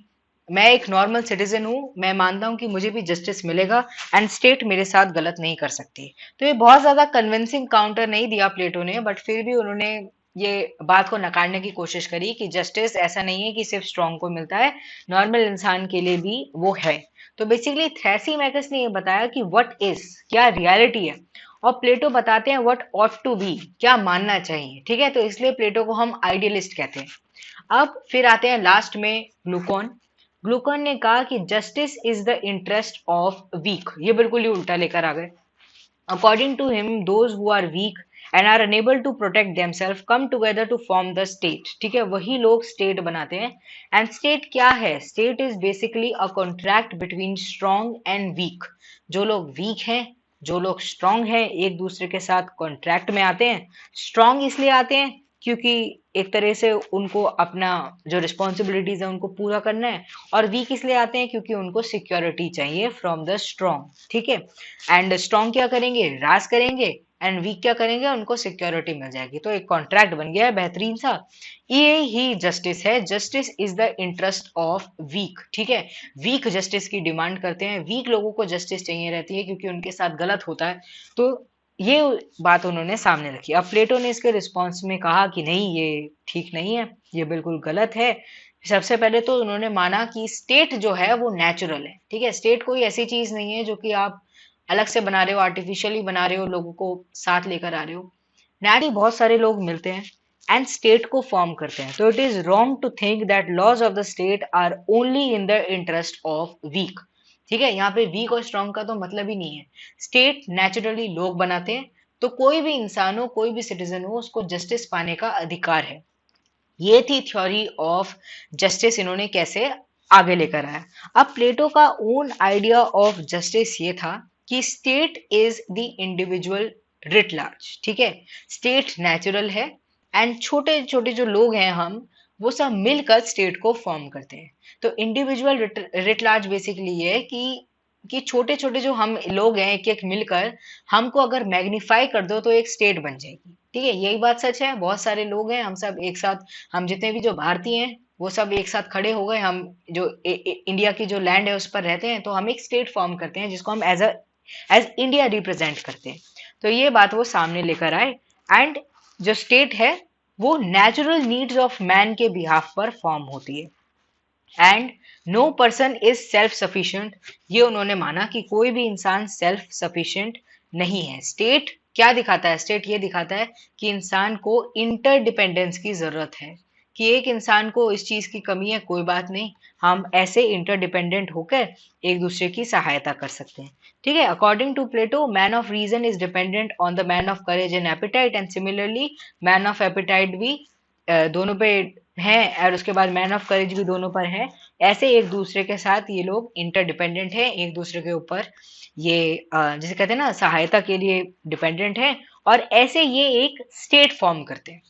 मैं एक नॉर्मल सिटीजन हूँ, मैं मानता हूँ कि मुझे भी जस्टिस मिलेगा एंड स्टेट मेरे साथ गलत नहीं कर सकती। तो ये बहुत ज्यादा कन्विंसिंग काउंटर नहीं दिया प्लेटो ने, बट फिर भी उन्होंने ये बात को नकारने की कोशिश करी कि जस्टिस ऐसा नहीं है कि सिर्फ स्ट्रांग को मिलता है, नॉर्मल इंसान के लिए भी वो है। तो बेसिकली थ्रेसीमैकस ने ये बताया कि व्हाट इज, क्या रियलिटी है, और प्लेटो बताते हैं व्हाट ऑट टू बी, क्या मानना चाहिए। ठीक है, तो इसलिए प्लेटो को हम आइडियलिस्ट कहते हैं। अब फिर आते हैं लास्ट में ग्लूकॉन। ग्लूकॉन ने कहा कि justice is the interest of weak. ये बिल्कुल ही उल्टा लेकर आ गए। According to him those who are weak and are unable to protect themselves come together to form the state. ठीक है, वही लोग स्टेट बनाते हैं। एंड स्टेट क्या है? State is basically a contract between strong and weak. जो लोग वीक हैं, जो लोग स्ट्रॉन्ग हैं, एक दूसरे के साथ कॉन्ट्रैक्ट में आते हैं। स्ट्रॉन्ग इसलिए आते हैं क्योंकि एक तरह से उनको अपना जो रिस्पॉन्सिबिलिटीज है उनको पूरा करना है, और वीक इसलिए आते हैं क्योंकि उनको सिक्योरिटी चाहिए फ्रॉम द स्ट्रॉन्ग। ठीक है, एंड स्ट्रॉन्ग क्या करेंगे? राज करेंगे, एंड वीक क्या करेंगे? उनको सिक्योरिटी मिल जाएगी। तो एक कॉन्ट्रैक्ट बन गया है बेहतरीन सा। ये ही जस्टिस है। Justice is the interest of weak. ठीक है, वीक जस्टिस की डिमांड करते हैं, वीक लोगों को जस्टिस चाहिए रहती है क्योंकि उनके साथ गलत होता है। तो ये बात उन्होंने सामने रखी। अब प्लेटो ने इसके रिस्पॉन्स में कहा कि नहीं, ये ठीक नहीं है, ये बिल्कुल गलत है। सबसे पहले तो उन्होंने माना कि स्टेट जो है वो नेचुरल है। ठीक है, स्टेट कोई ऐसी चीज नहीं है जो कि आप अलग से बना रहे हो, आर्टिफिशियली बना रहे हो, लोगों को साथ लेकर आ रहे हो। नेचुरली बहुत सारे लोग मिलते हैं एंड स्टेट को फॉर्म करते हैं। तो it is wrong to think that laws of the state are only in the interest of weak. ठीक है, यहाँ पे वीक और स्ट्रॉन्ग का तो मतलब ही नहीं है। स्टेट नेचुरली लोग बनाते हैं, तो कोई भी इंसान हो, कोई भी सिटीजन हो, उसको जस्टिस पाने का अधिकार है। ये थी थ्योरी ऑफ जस्टिस, इन्होंने कैसे आगे लेकर आया। अब प्लेटो का ओन आइडिया ऑफ जस्टिस ये था कि state is the individual writ large. ठीक है, स्टेट नेचुरल है एंड छोटे छोटे जो लोग हैं हम, वो सब मिलकर स्टेट को फॉर्म करते हैं। तो इंडिविजुअल रिट लार्ज बेसिकली ये है कि छोटे छोटे जो हम लोग हैं एक एक मिलकर, हमको अगर मैग्नीफाई कर दो तो एक स्टेट बन जाएगी। ठीक है, यही बात सच है। बहुत सारे लोग हैं, हम सब एक साथ, हम जितने भी जो भारतीय हैं वो सब एक साथ खड़े हो गए, हम जो इंडिया की जो लैंड है उस पर रहते हैं, तो हम एक स्टेट फॉर्म करते हैं जिसको हम एज इंडिया रिप्रेजेंट करते हैं। तो ये बात वो सामने लेकर आए। एंड जो स्टेट है वो नेचुरल नीड्स ऑफ मैन के बिहाफ पर फॉर्म होती है। And no person is self sufficient, ये उन्होंने माना कि कोई भी इंसान सेल्फ सफिशिएंट नहीं है। स्टेट क्या दिखाता है? स्टेट ये दिखाता है कि इंसान को इंटरडिपेंडेंस की जरूरत है, कि एक इंसान को इस चीज की कमी है, कोई बात नहीं, हम ऐसे इंटरडिपेंडेंट होकर एक दूसरे की सहायता कर सकते हैं। ठीक है, according to Plato, man of reason is dependent on the man of courage and appetite, and similarly man of appetite भी दोनों पे हैं, और उसके बाद मैन ऑफ करेज भी दोनों पर है। ऐसे एक दूसरे के साथ ये लोग इंटरडिपेंडेंट हैं, एक दूसरे के ऊपर ये जिसे कहते हैं ना सहायता के लिए डिपेंडेंट है, और ऐसे ये एक स्टेट फॉर्म करते हैं।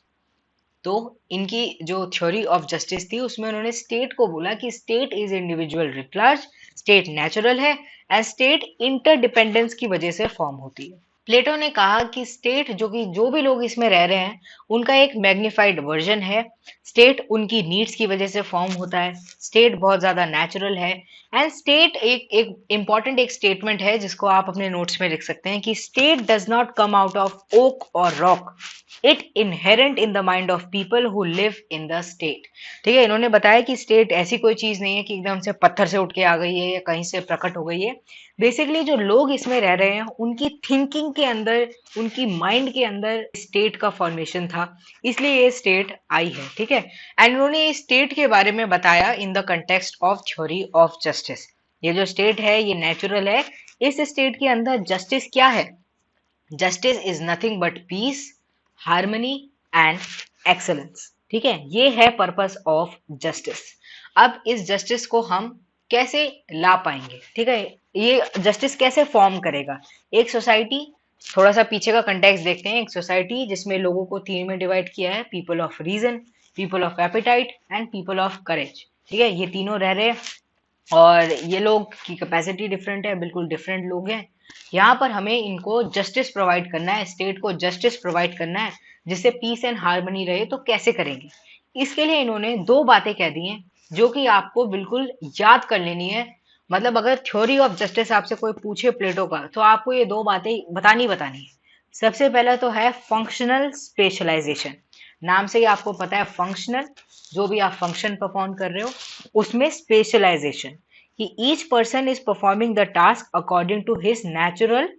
तो इनकी जो थ्योरी ऑफ जस्टिस थी उसमें उन्होंने स्टेट को बोला कि state is individual writ large, state natural है, एंड स्टेट इंटरडिपेंडेंस की वजह से फॉर्म होती है। प्लेटो ने कहा कि स्टेट जो भी लोग इसमें रह रहे हैं उनका एक मैग्निफाइड वर्जन है। स्टेट उनकी नीड्स की वजह से फॉर्म होता है, स्टेट बहुत ज्यादा नेचुरल है, एंड स्टेट एक इंपॉर्टेंट एक स्टेटमेंट है जिसको आप अपने नोट्स में लिख सकते हैं कि state does not come out of oak और rock, it inherent in the mind of people who live in the state. ठीक है, इन्होंने बताया कि स्टेट ऐसी कोई चीज नहीं है कि एकदम से पत्थर से उठ के आ गई है या कहीं से प्रकट हो गई है। बेसिकली जो लोग इसमें रह रहे हैं उनकी थिंकिंग के अंदर, उनकी माइंड के अंदर स्टेट का फॉर्मेशन था, इसलिए ये स्टेट आई है। ठीक है, एंड उन्होंने इस स्टेट के बारे में बताया in the context of theory of justice. ये जो स्टेट है ये नेचुरल है, इस स्टेट के अंदर जस्टिस क्या है? Justice is nothing but peace, harmony and excellence. ठीक है, ये है पर्पस ऑफ जस्टिस। अब इस जस्टिस को हम कैसे ला पाएंगे? ठीक है, ये जस्टिस कैसे फॉर्म करेगा? एक सोसाइटी, थोड़ा सा पीछे का कंटेक्स्ट देखते हैं। एक सोसाइटी जिसमें लोगों को तीन में डिवाइड किया है, people of reason, people of appetite and people of courage. ठीक है, ये तीनों रह रहे हैं और ये लोग की कैपेसिटी डिफरेंट है, बिल्कुल डिफरेंट लोग हैं। यहाँ पर हमें इनको जस्टिस प्रोवाइड करना है, स्टेट को जस्टिस प्रोवाइड करना है जिससे पीस एंड हार्मनी रहे। तो कैसे करेंगे? इसके लिए इन्होंने दो बातें कह दी हैं जो कि आपको बिल्कुल याद कर लेनी है। मतलब अगर थ्योरी ऑफ जस्टिस आपसे कोई पूछे प्लेटो का, तो आपको ये दो बातें बतानी बतानी है। सबसे पहला तो है फंक्शनल स्पेशलाइजेशन। नाम से ही आपको पता है फंक्शनल, जो भी आप फंक्शन परफॉर्म कर रहे हो, उसमें स्पेशलाइजेशन कि each person is performing the task according to his natural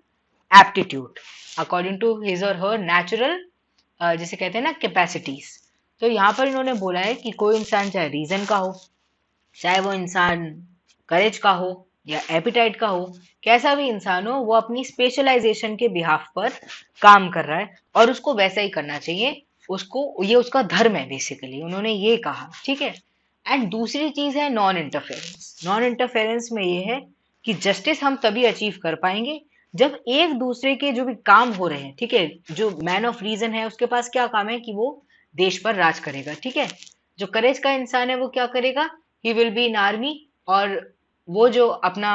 aptitude, according to his और हर नेचुरल जिसे कहते हैं ना कैपेसिटीज। तो यहाँ पर इन्होंने बोला है कि कोई इंसान चाहे रीजन का हो, चाहे वो इंसान करेज का हो या एपिटाइट का हो, कैसा भी इंसान हो, वो अपनी स्पेशलाइजेशन के बिहाफ पर काम कर रहा है और उसको वैसा ही करना चाहिए। उसको, ये उसका धर्म है बेसिकली, उन्होंने ये कहा। ठीक है, एंड दूसरी चीज है नॉन इंटरफेरेंस। नॉन इंटरफेरेंस में ये है कि जस्टिस हम तभी अचीव कर पाएंगे जब एक दूसरे के जो भी काम हो रहे हैं, ठीक है, जो मैन ऑफ रीजन है उसके पास क्या काम है कि वो देश पर राज करेगा। ठीक है, जो करेज का इंसान है वो क्या करेगा? He will be in army, और वो जो अपना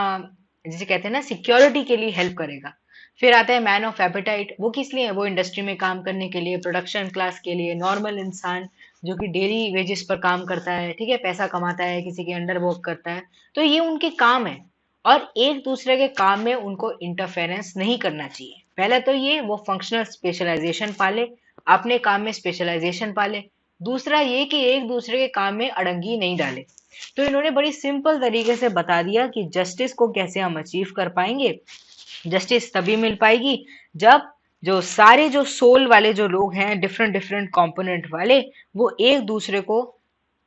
जिसे कहते हैं ना सिक्योरिटी के लिए हेल्प करेगा। फिर आता है मैन ऑफ एपेटाइट, वो किस लिए है? वो इंडस्ट्री में काम करने के लिए, प्रोडक्शन क्लास के लिए, नॉर्मल इंसान जो कि डेली वेजेस पर काम करता है, ठीक है, पैसा कमाता है, किसी के अंडर वर्क करता है। तो ये उनके काम है और एक दूसरे के काम में उनको इंटरफेरेंस नहीं करना चाहिए। पहले तो ये वो फंक्शनल स्पेशलाइजेशन पाले, अपने काम में स्पेशलाइजेशन पाले। दूसरा ये कि एक दूसरे के काम में अड़ंगी नहीं डाले। तो इन्होंने बड़ी सिंपल तरीके से बता दिया कि जस्टिस को कैसे हम अचीव कर पाएंगे। जस्टिस तभी मिल पाएगी जब जो सारे जो सोल वाले जो लोग हैं, डिफरेंट डिफरेंट कंपोनेंट वाले, वो एक दूसरे को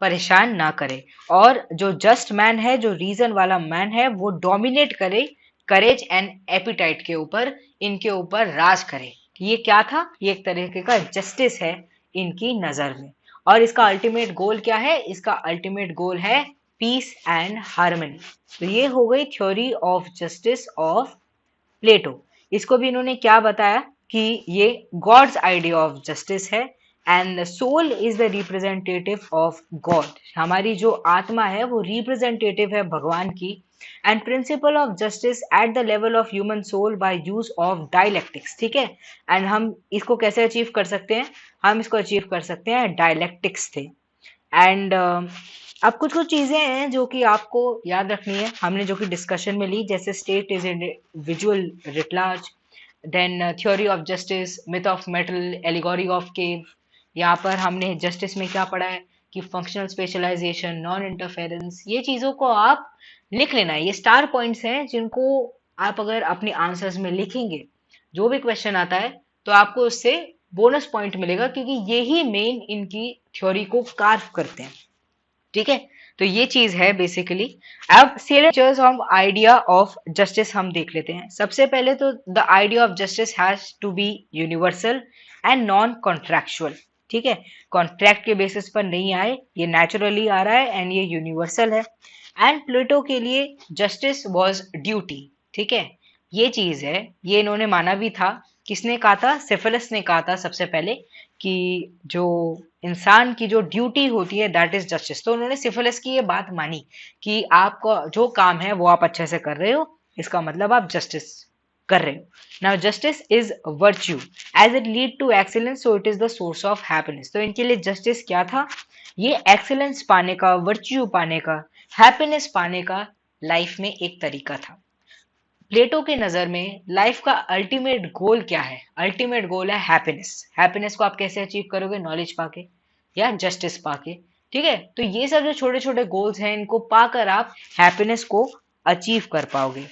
परेशान ना करे, और जो जस्ट मैन है, जो रीजन वाला मैन है, वो डोमिनेट करे करेज एंड एपिटाइट के ऊपर, इनके ऊपर राज करे। ये क्या था? ये एक तरीके का जस्टिस है इनकी नजर में। और इसका अल्टीमेट गोल क्या है? इसका अल्टीमेट गोल है पीस एंड हार्मनी। तो ये हो गई theory of justice of Plato. इसको भी इन्होंने क्या बताया कि ये गॉड्स आइडिया ऑफ जस्टिस है, and soul is the representative of God. हमारी जो आत्मा है वो रिप्रेजेंटेटिव है भगवान की। And principle of justice at the level of human soul by use of dialectics. ठीक है, एंड हम इसको कैसे अचीव कर सकते हैं? हम इसको अचीव कर सकते हैं डायलेक्टिक्स थे। एंड अब कुछ कुछ चीजें हैं जो कि आपको याद रखनी है, हमने जो कि डिस्कशन में ली, जैसे state is individual writ large, then theory of justice, myth of metal, allegory of cave. यहाँ पर हमने जस्टिस में क्या पढ़ा है कि फंक्शनल स्पेशलाइजेशन, नॉन इंटरफेरेंस, ये चीजों को आप लिख लेना है। ये स्टार पॉइंट्स हैं जिनको आप अगर अपने आंसर्स में लिखेंगे, जो भी क्वेश्चन आता है, तो आपको उससे बोनस पॉइंट मिलेगा, क्योंकि ये ही मेन इनकी थ्योरी को कार्व करते हैं। ठीक है, तो ये चीज है बेसिकली। अब features of idea of justice हम देख लेते हैं। सबसे पहले तो the idea of justice has to be universal and non contractual. ठीक है, कॉन्ट्रैक्ट के बेसिस पर नहीं आए, ये नेचुरली आ रहा है एंड ये यूनिवर्सल है। एंड प्लेटो के लिए जस्टिस वॉज ड्यूटी। ठीक है, ये चीज है, ये इन्होंने माना भी था। किसने कहा था? सिफिलिस ने कहा था सबसे पहले कि जो इंसान की जो ड्यूटी होती है दैट इज जस्टिस। तो उन्होंने सिफिलिस की ये बात मानी कि आपका जो काम है वो आप अच्छे से कर रहे हो, इसका मतलब आप जस्टिस कर रहे हो। Now justice is virtue as it lead to excellence, so it is the source of happiness. तो इनके लिए जस्टिस क्या था? ये एक्सीलेंस पाने का, वर्च्यू पाने का, हैप्पीनेस पाने का लाइफ में एक तरीका था। प्लेटो के नजर में लाइफ का अल्टीमेट गोल क्या है? अल्टीमेट गोल है हैप्पीनेस। हैप्पीनेस को आप कैसे अचीव करोगे? नॉलेज पाके या जस्टिस पाके। ठीक है, तो ये सब जो छोटे छोटे गोल्स हैं, इनको पाकर आप हैप्पीनेस को अचीव कर पाओगे।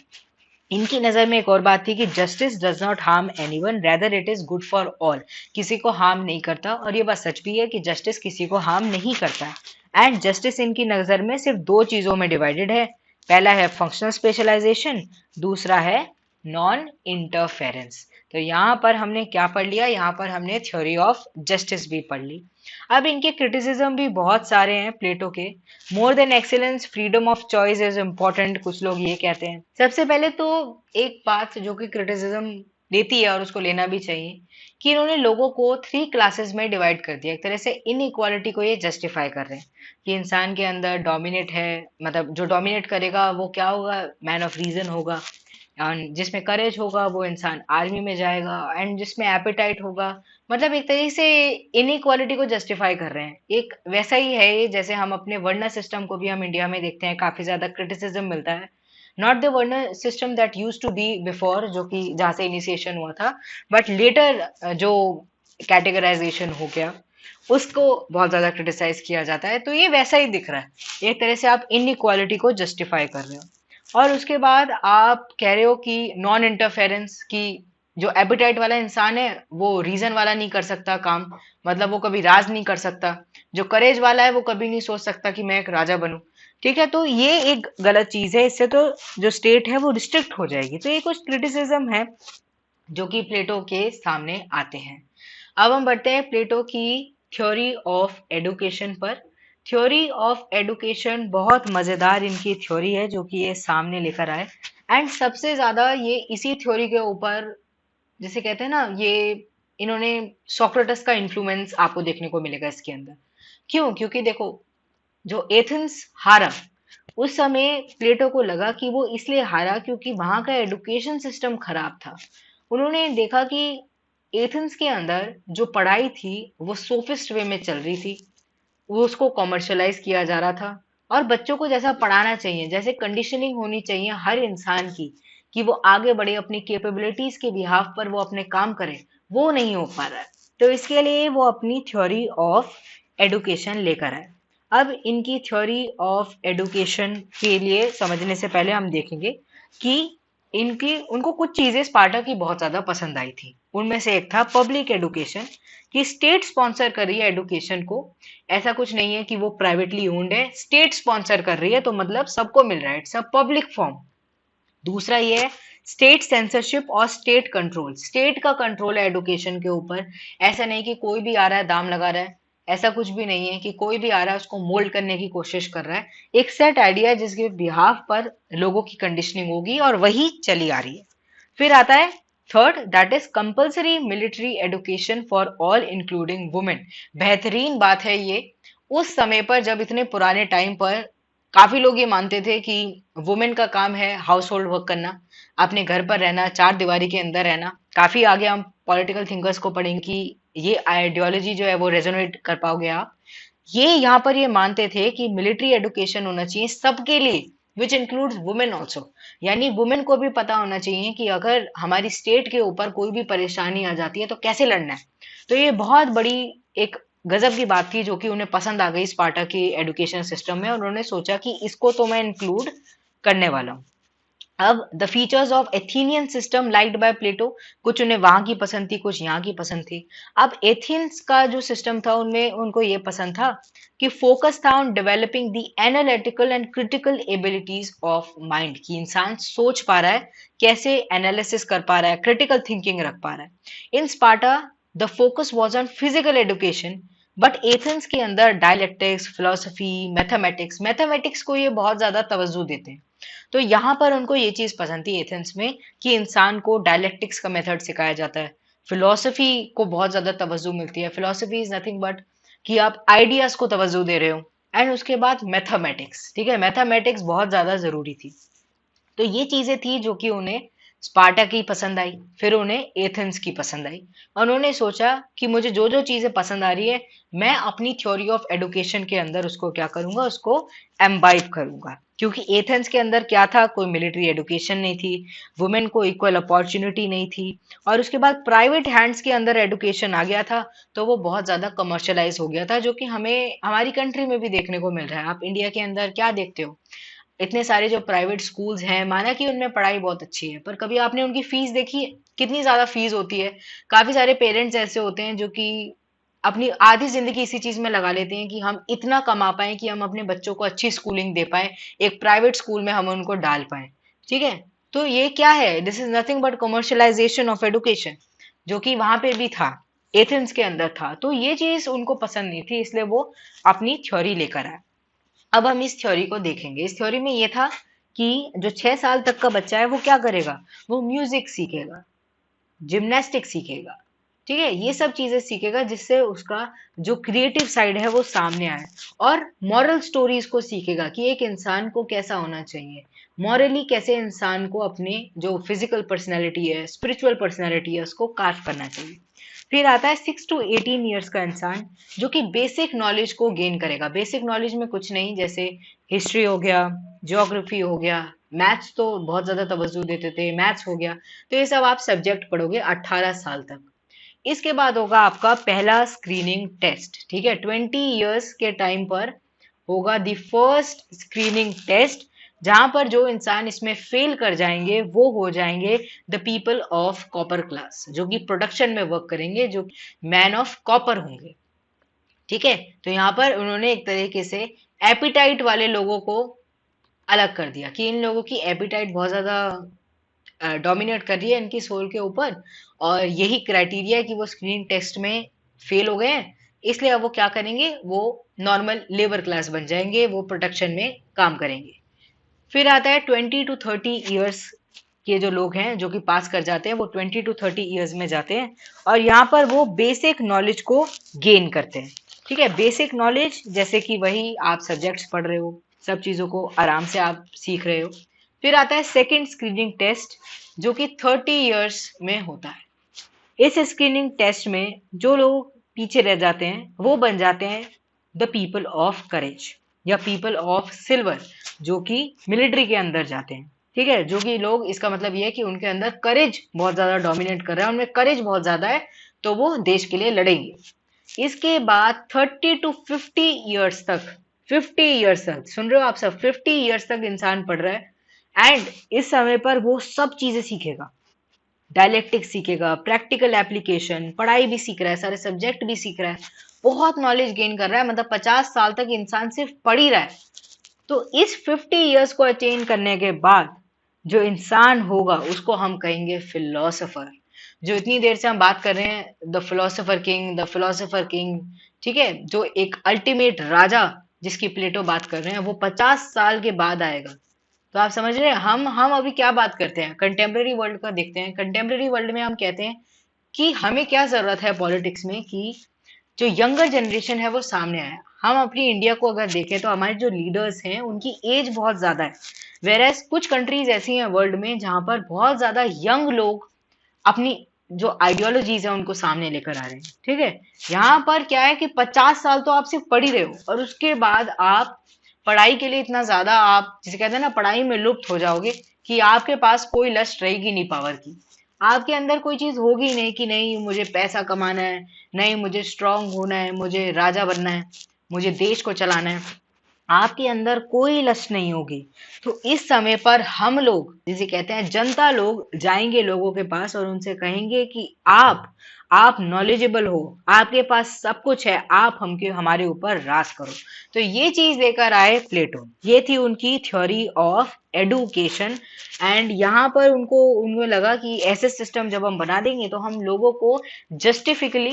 इनकी नजर में एक और बात थी कि justice does not harm anyone, rather it is good for all. किसी को हार्म नहीं करता, और ये बात सच भी है कि जस्टिस किसी को हार्म नहीं करता है। एंड जस्टिस इनकी नजर में सिर्फ दो चीजों में डिवाइडेड है। पहला है फंक्शनल स्पेशलाइजेशन, दूसरा है नॉन इंटरफेरेंस। तो यहाँ पर हमने क्या पढ़ लिया? यहाँ पर हमने थ्योरी ऑफ जस्टिस भी पढ़ ली। अब इनके क्रिटिसिज्म भी बहुत सारे हैं प्लेटो के। More than excellence, freedom of choice is important, कुछ लोग ये कहते हैं। सबसे पहले तो एक बात जो कि क्रिटिसिज्म देती है और उसको लेना भी चाहिए, कि इन्होंने लोगों को 3 क्लासेस में डिवाइड कर दिया। एक तरह से इनइक्वालिटी को ये जस्टिफाई कर रहे हैं कि इंसान के अंदर डोमिनेट है, मतलब जो डोमिनेट करेगा वो क्या होगा? मैन ऑफ रीजन होगा। एंड जिसमें करेज होगा वो इंसान आर्मी में जाएगा। एंड जिसमें एपेटाइट होगा, मतलब एक तरीके से इनइक्वालिटी को जस्टिफाई कर रहे हैं। एक वैसा ही है ये, जैसे हम अपने वर्ण सिस्टम को भी हम इंडिया में देखते हैं, काफी ज्यादा क्रिटिसिज्म मिलता है। Not the varna system that use to be before, जो कि जहाँ से इनिशिएशन हुआ था, बट लेटर जो कैटेगराइजेशन हो गया, उसको बहुत ज्यादा क्रिटिसाइज किया जाता है। तो ये वैसा ही दिख रहा है, एक तरह से आप इनइक्वालिटी को जस्टिफाई कर रहे हो। और उसके बाद आप कह रहे हो कि नॉन इंटरफेरेंस की, जो एपिटाइट वाला इंसान है वो रीजन वाला नहीं कर सकता काम, मतलब वो कभी राज नहीं कर सकता। जो करेज वाला है वो कभी नहीं सोच सकता कि मैं एक राजा बनूं। ठीक है, तो ये एक गलत चीज है, इससे तो जो स्टेट है वो रिस्ट्रिक्ट हो जाएगी। तो ये कुछ क्रिटिसिज्म है जो कि प्लेटो के सामने आते हैं। अब हम बढ़ते हैं प्लेटो की थ्योरी ऑफ एडुकेशन पर। थ्योरी ऑफ एडुकेशन बहुत मजेदार इनकी थ्योरी है जो कि ये सामने लेकर आए। एंड सबसे ज्यादा ये इसी थ्योरी के ऊपर, जैसे कहते हैं ना, ये इन्होंने सोक्रेटस का इन्फ्लुएंस आपको देखने को मिलेगा इसके अंदर। क्यों? क्योंकि देखो, जो एथेंस हारा, उस समय प्लेटो को लगा कि वो इसलिए हारा क्योंकि वहां का एडुकेशन सिस्टम खराब था। उन्होंने देखा कि एथेंस के अंदर जो पढ़ाई थी वो सोफिस्ट वे में चल रही थी, वो उसको कॉमर्शलाइज किया जा रहा था। और बच्चों को जैसा पढ़ाना चाहिए, जैसे कंडीशनिंग होनी चाहिए हर इंसान की कि वो आगे बढ़े, अपनी कैपेबिलिटीज के बिहाफ पर वो अपने काम करे, वो नहीं हो पा रहा है। तो इसके लिए वो अपनी थ्योरी ऑफ एडुकेशन लेकर आए। अब इनकी थ्योरी ऑफ एडुकेशन के लिए समझने से पहले हम देखेंगे कि इनकी उनको कुछ चीजें स्पार्टा की बहुत ज्यादा पसंद आई थी। उनमें से एक था पब्लिक एडुकेशन, कि स्टेट स्पॉन्सर कर रही है एडुकेशन को। ऐसा कुछ नहीं है कि वो प्राइवेटली ओन्ड है, स्टेट स्पॉन्सर कर रही है तो मतलब सबको मिल रहा है, इट्स अ पब्लिक फॉर्म। दूसरा ये है स्टेट सेंसरशिप और स्टेट कंट्रोल। स्टेट का कंट्रोल है एडुकेशन के ऊपर। ऐसा नहीं कि कोई भी आ रहा है दाम लगा रहा है, ऐसा कुछ भी नहीं है कि कोई भी आ रहा है उसको मोल्ड करने की कोशिश कर रहा है। एक सेट आइडिया है जिसके बिहाफ पर लोगों की कंडीशनिंग होगी, और वही चली आ रही है। फिर आता है third, that is compulsory military education for all including women. बेहतरीन बात है ये। उस समय पर, जब इतने पुराने टाइम पर काफी लोग ये मानते थे कि वुमेन का काम है हाउस होल्ड वर्क करना, अपने घर पर रहना, चार दीवारी के अंदर रहना। काफी आगे हम पॉलिटिकल थिंकर्स को पढ़ेंगे कि ये आइडियोलॉजी जो है वो रेजोनेट कर पाओगे आप। ये यहाँ पर ये मानते थे कि मिलिट्री एडुकेशन होना चाहिए सबके लिए, विच इंक्लूड्स वुमेन ऑल्सो। यानी वुमेन को भी पता होना चाहिए कि अगर हमारी स्टेट के ऊपर कोई भी परेशानी आ जाती है तो कैसे लड़ना है। तो ये बहुत बड़ी एक गजब की बात थी जो कि उन्हें पसंद आ गई स्पार्टा की एजुकेशन सिस्टम में, और उन्होंने सोचा कि इसको तो मैं इंक्लूड करने वाला हूँ। अब the features of Athenian system liked by Plato, कुछ उन्हें वहां की पसंद थी, कुछ यहाँ की पसंद थी। अब एथेंस का जो सिस्टम था उनमें उनको ये पसंद था कि फोकस था on developing the analytical and critical abilities of mind, कि इंसान सोच पा रहा है, कैसे एनालिसिस कर पा रहा है, क्रिटिकल थिंकिंग रख पा रहा है। In Sparta the focus was on physical education, but Athens के अंदर डायलेक्टिक्स, फिलोसफी, मैथमेटिक्स, मैथमेटिक्स को ये बहुत ज्यादा तवज्जो देते हैं। तो यहाँ पर उनको ये चीज पसंद थी एथेंस में कि इंसान को डायलेक्टिक्स का मेथड सिखाया जाता है, फिलोसफी को बहुत ज्यादा तवज्जो मिलती है। फिलोसफी इज नथिंग बट कि आप आइडियाज को तवज्जो दे रहे हो। एंड उसके बाद मैथमेटिक्स, ठीक है, मैथमेटिक्स बहुत ज्यादा जरूरी थी। तो ये चीजें थी जो कि उन्हें स्पार्टा की पसंद आई, फिर उन्हें एथेंस की पसंद आई। उन्होंने सोचा कि मुझे जो जो चीजें पसंद आ रही है, मैं अपनी थ्योरी ऑफ एडुकेशन के अंदर उसको क्या करूंगा, उसको एम्बाइब करूंगा। क्योंकि एथेंस के अंदर क्या था, कोई मिलिट्री एडुकेशन नहीं थी, वुमेन को इक्वल अपॉर्चुनिटी नहीं थी, और उसके बाद प्राइवेट हैंड्स के अंदर एडुकेशन आ गया था। तो वो बहुत ज्यादा कमर्शलाइज हो गया था, जो कि हमें हमारी कंट्री में भी देखने को मिल रहा है। आप इंडिया के अंदर क्या देखते हो, इतने सारे जो प्राइवेट स्कूल्स हैं, माना कि उनमें पढ़ाई बहुत अच्छी है, पर कभी आपने उनकी फीस देखी है? कितनी ज्यादा फीस होती है। काफी सारे पेरेंट्स ऐसे होते हैं जो कि अपनी आधी जिंदगी इसी चीज में लगा लेते हैं कि हम इतना कमा पाए कि हम अपने बच्चों को अच्छी स्कूलिंग दे पाए, एक प्राइवेट स्कूल में हम उनको डाल पाए। ठीक है, तो ये क्या है, this is nothing but commercialisation of education, जो कि वहां पे भी था, एथेंस के अंदर था। तो ये चीज उनको पसंद नहीं थी, इसलिए वो अपनी थ्योरी लेकर आए। अब हम इस थ्योरी को देखेंगे। इस थ्योरी में ये था कि जो 6 साल तक का बच्चा है वो क्या करेगा, वो म्यूजिक सीखेगा, जिम्नास्टिक सीखेगा, ठीक है, ये सब चीजें सीखेगा जिससे उसका जो क्रिएटिव साइड है वो सामने आए। और मॉरल स्टोरीज को सीखेगा कि एक इंसान को कैसा होना चाहिए, मॉरली कैसे इंसान को अपने जो फिजिकल पर्सनैलिटी है, स्पिरिचुअल पर्सनैलिटी है, उसको कार्व करना चाहिए। फिर आता है 6 to 18 ईयर्स का इंसान, जो कि बेसिक नॉलेज को गेन करेगा। बेसिक नॉलेज में कुछ नहीं, जैसे हिस्ट्री हो गया, ज्योग्राफी हो गया, मैथ्स तो बहुत ज्यादा तवज्जो देते थे, मैथ्स हो गया। तो ये सब आप सब्जेक्ट पढ़ोगे 18 साल तक। इसके बाद होगा आपका पहला स्क्रीनिंग टेस्ट, ठीक है, 20 ईयर्स के टाइम पर होगा द फर्स्ट स्क्रीनिंग टेस्ट, जहां पर जो इंसान इसमें फेल कर जाएंगे वो हो जाएंगे the people of copper class, जो कि प्रोडक्शन में वर्क करेंगे, जो मैन ऑफ कॉपर होंगे। ठीक है, तो यहाँ पर उन्होंने एक तरीके से एपिटाइट वाले लोगों को अलग कर दिया कि इन लोगों की एपिटाइट बहुत ज्यादा डोमिनेट कर रही है इनकी सोल के ऊपर, और यही क्राइटेरिया है कि वो स्क्रीनिंग टेस्ट में फेल हो गए हैं, इसलिए अब वो क्या करेंगे, वो नॉर्मल लेबर क्लास बन जाएंगे, वो प्रोडक्शन में काम करेंगे। फिर आता है 20 to 30 ईयर्स के जो लोग हैं जो कि पास कर जाते हैं, वो 20 to 30 ईयर्स में जाते हैं, और यहाँ पर वो बेसिक नॉलेज को गेन करते हैं। ठीक है, बेसिक नॉलेज जैसे कि वही आप सब्जेक्ट्स पढ़ रहे हो, सब चीजों को आराम से आप सीख रहे हो। फिर आता है सेकेंड स्क्रीनिंग टेस्ट, जो कि 30 ईयर्स में होता है। इस स्क्रीनिंग टेस्ट में जो लोग पीछे रह जाते हैं वो बन जाते हैं द पीपल ऑफ करेज या पीपल ऑफ सिल्वर, जो कि मिलिट्री के अंदर जाते हैं। ठीक है, जो कि लोग, इसका मतलब ये है कि उनके अंदर करेज बहुत ज्यादा डोमिनेट कर रहा है, उनमें करेज बहुत ज्यादा है, तो वो देश के लिए लड़ेंगे। इसके बाद 30 to 50 ईयर्स तक, 50 ईयर्स तक, सुन रहे हो आप सब, 50 ईयर्स तक इंसान पढ़ रहा है, एंड इस समय पर वो सब चीजें सीखेगा, डायलेक्टिक्स सीखेगा, प्रैक्टिकल एप्लीकेशन, पढ़ाई भी सीख रहा है, सारे सब्जेक्ट भी सीख रहा है, बहुत नॉलेज गेन कर रहा है, मतलब 50 साल तक इंसान सिर्फ पढ़ ही रहा है। तो इस 50 ईयर्स को अटेन करने के बाद जो इंसान होगा उसको हम कहेंगे फिलोसोफर। जो इतनी देर से हम बात कर रहे हैं, the philosopher king, the philosopher king, ठीक है, जो एक अल्टीमेट राजा जिसकी प्लेटो बात कर रहे हैं, वो 50 साल के बाद आएगा। तो आप समझ रहे हैं, हम अभी क्या बात करते हैं, कंटेम्प्रेरी वर्ल्ड का देखते हैं। कंटेम्प्रेरी वर्ल्ड में हम कहते हैं कि हमें क्या जरूरत है पॉलिटिक्स में, कि जो यंगर जनरेशन है वो सामने आए। हम अपनी इंडिया को अगर देखें तो हमारे जो लीडर्स हैं उनकी एज बहुत ज्यादा है, वेरएस कुछ कंट्रीज ऐसी हैं वर्ल्ड में जहां पर बहुत ज्यादा यंग लोग अपनी जो आइडियोलॉजीज है उनको सामने लेकर आ रहे हैं। ठीक है, यहाँ पर क्या है कि 50 साल तो आप सिर्फ पढ़ ही रहे हो, और उसके बाद आप पढ़ाई के लिए इतना ज्यादा, आप जिसे कहते हैं ना, पढ़ाई में लुप्त हो जाओगे कि आपके पास कोई लस्ट रहेगी नहीं पावर की। आपके अंदर कोई चीज होगी नहीं कि नहीं मुझे पैसा कमाना है, नहीं मुझे स्ट्रांग होना है, मुझे राजा बनना है, मुझे देश को चलाना है। आपके अंदर कोई लस्ट नहीं होगी। तो इस समय पर हम लोग जिसे कहते हैं जनता लोग जाएंगे लोगों के पास और उनसे कहेंगे कि आप नॉलेजेबल हो, आपके पास सब कुछ है, आप हमके हमारे ऊपर राज करो। तो ये चीज लेकर आए प्लेटो। ये थी उनकी थ्योरी ऑफ एडुकेशन। एंड यहाँ पर उनको लगा कि ऐसे सिस्टम जब हम बना देंगे तो हम लोगों को जस्टिफिकली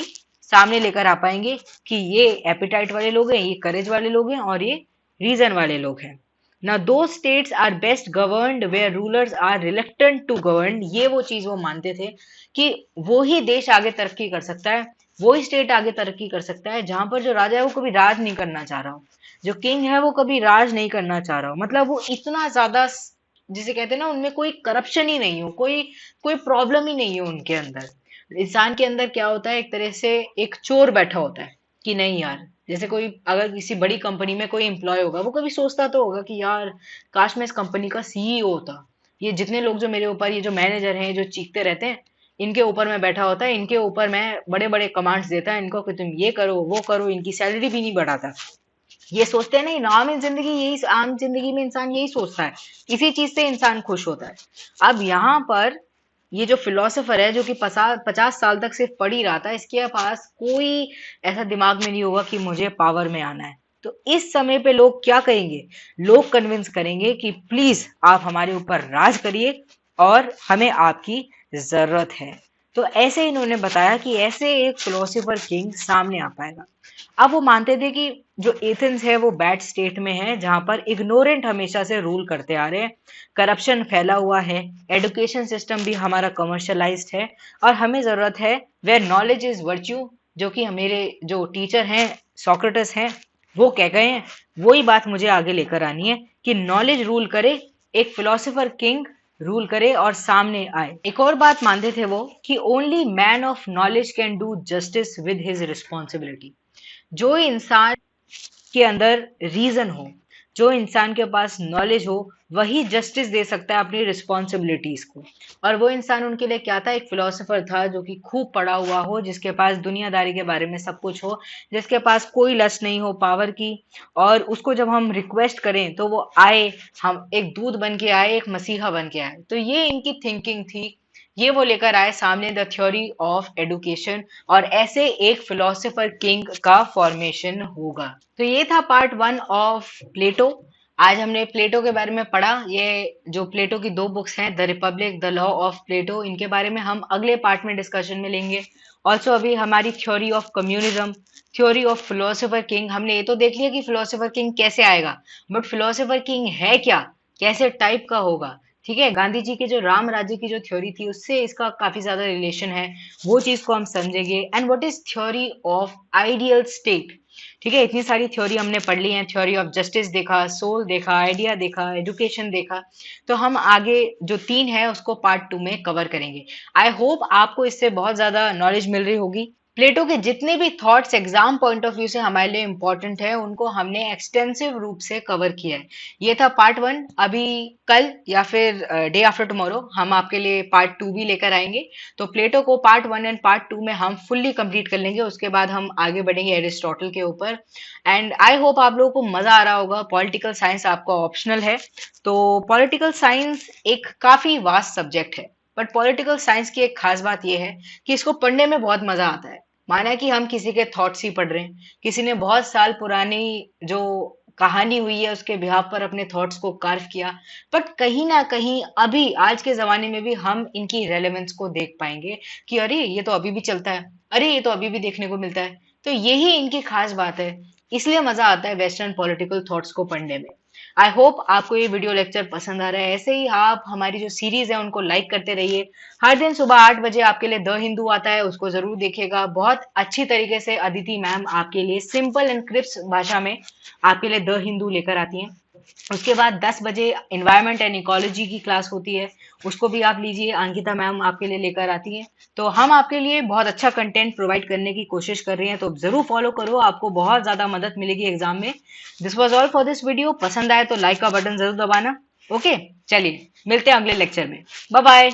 सामने लेकर आ पाएंगे कि ये एपिटाइट वाले लोग हैं, ये करेज वाले लोग हैं और ये रीजन वाले लोग हैं। ना those states are best governed where rulers are reluctant to govern. ये वो चीज वो मानते थे कि वो ही देश आगे तरक्की कर सकता है, वो ही स्टेट आगे तरक्की कर सकता है जहां पर जो राजा है वो कभी राज नहीं करना चाह रहा हो, जो किंग है वो कभी राज नहीं करना चाह रहा हो। मतलब वो इतना ज्यादा जिसे कहते हैं ना उनमें कोई करप्शन ही नहीं हो, कोई कोई प्रॉब्लम ही नहीं हो उनके अंदर। इंसान के अंदर क्या होता है, एक तरह से एक चोर बैठा होता है कि नहीं यार, जैसे कोई अगर किसी बड़ी कंपनी में कोई एम्प्लॉय होगा वो कभी सोचता तो होगा कि यार काश मैं इस कंपनी का सीईओ होता। ये जितने लोग जो मेरे ऊपर, ये जो मैनेजर हैं जो चीखते रहते हैं, इनके ऊपर मैं बैठा होता है, इनके ऊपर मैं बड़े बड़े कमांड्स देता है इनको कि तुम ये करो वो करो, इनकी सैलरी भी नहीं बढ़ाता। ये सोचते हैं नहीं, आम जिंदगी में इंसान यही सोचता है, इसी चीज से इंसान खुश होता है। अब यहाँ पर ये जो फिलोसोफर है जो कि 50 साल तक सिर्फ पढ़ ही रहा था, इसके पास कोई ऐसा दिमाग में नहीं होगा कि मुझे पावर में आना है। तो इस समय पे लोग क्या करेंगे, लोग कन्विंस करेंगे कि प्लीज आप हमारे ऊपर राज करिए और हमें आपकी जरूरत है। तो ऐसे इन्होंने बताया कि ऐसे एक फिलोसोफर किंग सामने आ पाएगा। अब वो मानते थे कि जो एथेंस है वो बैड स्टेट में है, जहां पर इग्नोरेंट हमेशा से रूल करते आ रहे हैं, करप्शन फैला हुआ है, एजुकेशन सिस्टम भी हमारा कमर्शलाइज्ड है, और हमें जरूरत है वेयर नॉलेज इज वर्च्यू, जो कि मेरे जो टीचर हैं सोक्रेटिस हैं वो कह गए हैं। वही बात मुझे आगे लेकर आनी है कि नॉलेज रूल करे, एक फिलोसोफर किंग रूल करे और सामने आए। एक और बात मानते थे वो कि only man of knowledge can do justice with his responsibility. जो इंसान के अंदर रीजन हो, जो इंसान के पास नॉलेज हो, वही जस्टिस दे सकता है अपनी रिस्पॉन्सिबिलिटीज को। और वो इंसान उनके लिए क्या था, एक फिलोसोफर था जो कि खूब पढ़ा हुआ हो, जिसके पास दुनियादारी के बारे में सब कुछ हो, जिसके पास कोई लस्ट नहीं हो पावर की, और उसको जब हम रिक्वेस्ट करें तो वो आए, हम एक दूध बन के आए, एक मसीहा बन के आए। तो ये इनकी थिंकिंग थी। ये वो लेकर आए सामने द थ्योरी ऑफ एडुकेशन, और ऐसे एक फिलोसोफर किंग का फॉर्मेशन होगा। तो ये था पार्ट 1 ऑफ प्लेटो। आज हमने प्लेटो के बारे में पढ़ा। ये जो प्लेटो की 2 बुक्स हैं, the Republic, the law of Plato, इनके बारे में हम अगले पार्ट में डिस्कशन में लेंगे। ऑल्सो अभी हमारी theory of communism, theory of philosopher king, हमने ये तो देख लिया कि फिलोसोफर किंग कैसे आएगा, बट फिलोसोफर किंग है क्या, कैसे टाइप का होगा। ठीक है, गांधी जी के जो राम राज्य की जो थ्योरी थी उससे इसका काफी ज्यादा रिलेशन है, वो चीज को हम समझेंगे। And what is theory of ideal state. ठीक है, इतनी सारी थ्योरी हमने पढ़ ली है, थ्योरी ऑफ जस्टिस देखा, सोल देखा, आइडिया देखा, एजुकेशन देखा। तो हम आगे जो 3 है उसको पार्ट 2 में कवर करेंगे। आई होप आपको इससे बहुत ज्यादा नॉलेज मिल रही होगी। प्लेटो के जितने भी thoughts exam point of view से हमारे लिए इंपॉर्टेंट है उनको हमने एक्सटेंसिव रूप से कवर किया है। ये था पार्ट 1। अभी कल या फिर डे आफ्टर टुमारो हम आपके लिए पार्ट 2 भी लेकर आएंगे। तो प्लेटो को पार्ट 1 एंड पार्ट 2 में हम फुल्ली कंप्लीट कर लेंगे, उसके बाद हम आगे बढ़ेंगे एरिस्टोटल के ऊपर। एंड आई होप आप लोगों को मजा आ रहा होगा। पॉलिटिकल साइंस आपका ऑप्शनल है, तो पॉलिटिकल साइंस एक काफी वास्ट सब्जेक्ट है, बट पॉलिटिकल साइंस की एक खास बात यह है कि इसको पढ़ने में बहुत मजा आता है। माना कि हम किसी के थॉट्स ही पढ़ रहे हैं, किसी ने बहुत साल पुरानी जो कहानी हुई है उसके बिहाफ पर अपने थॉट्स को कार्व किया, बट कहीं ना कहीं अभी आज के जमाने में भी हम इनकी रेलेवेंस को देख पाएंगे कि अरे ये तो अभी भी चलता है, अरे ये तो अभी भी देखने को मिलता है। तो यही इनकी खास बात है, इसलिए मजा आता है वेस्टर्न पॉलिटिकल थॉट्स को पढ़ने में। आई होप आपको ये वीडियो लेक्चर पसंद आ रहा है। ऐसे ही आप हमारी जो सीरीज है उनको लाइक करते रहिए। हर दिन सुबह 8 बजे आपके लिए द हिंदू आता है, उसको जरूर देखिएगा। बहुत अच्छी तरीके से अदिति मैम आपके लिए सिंपल एंड क्रिप्स भाषा में आपके लिए द हिंदू लेकर आती हैं। उसके बाद 10 बजे एनवायरमेंट एंड इकोलॉजी की क्लास होती है, उसको भी आप लीजिए, अंकिता मैम आपके लिए लेकर आती हैं। तो हम आपके लिए बहुत अच्छा कंटेंट प्रोवाइड करने की कोशिश कर रहे हैं, तो जरूर फॉलो करो, आपको बहुत ज्यादा मदद मिलेगी एग्जाम में। This was all for this video. पसंद आए तो लाइक का बटन जरूर दबाना। ओके, चलिए मिलते हैं अगले लेक्चर में। Bye bye.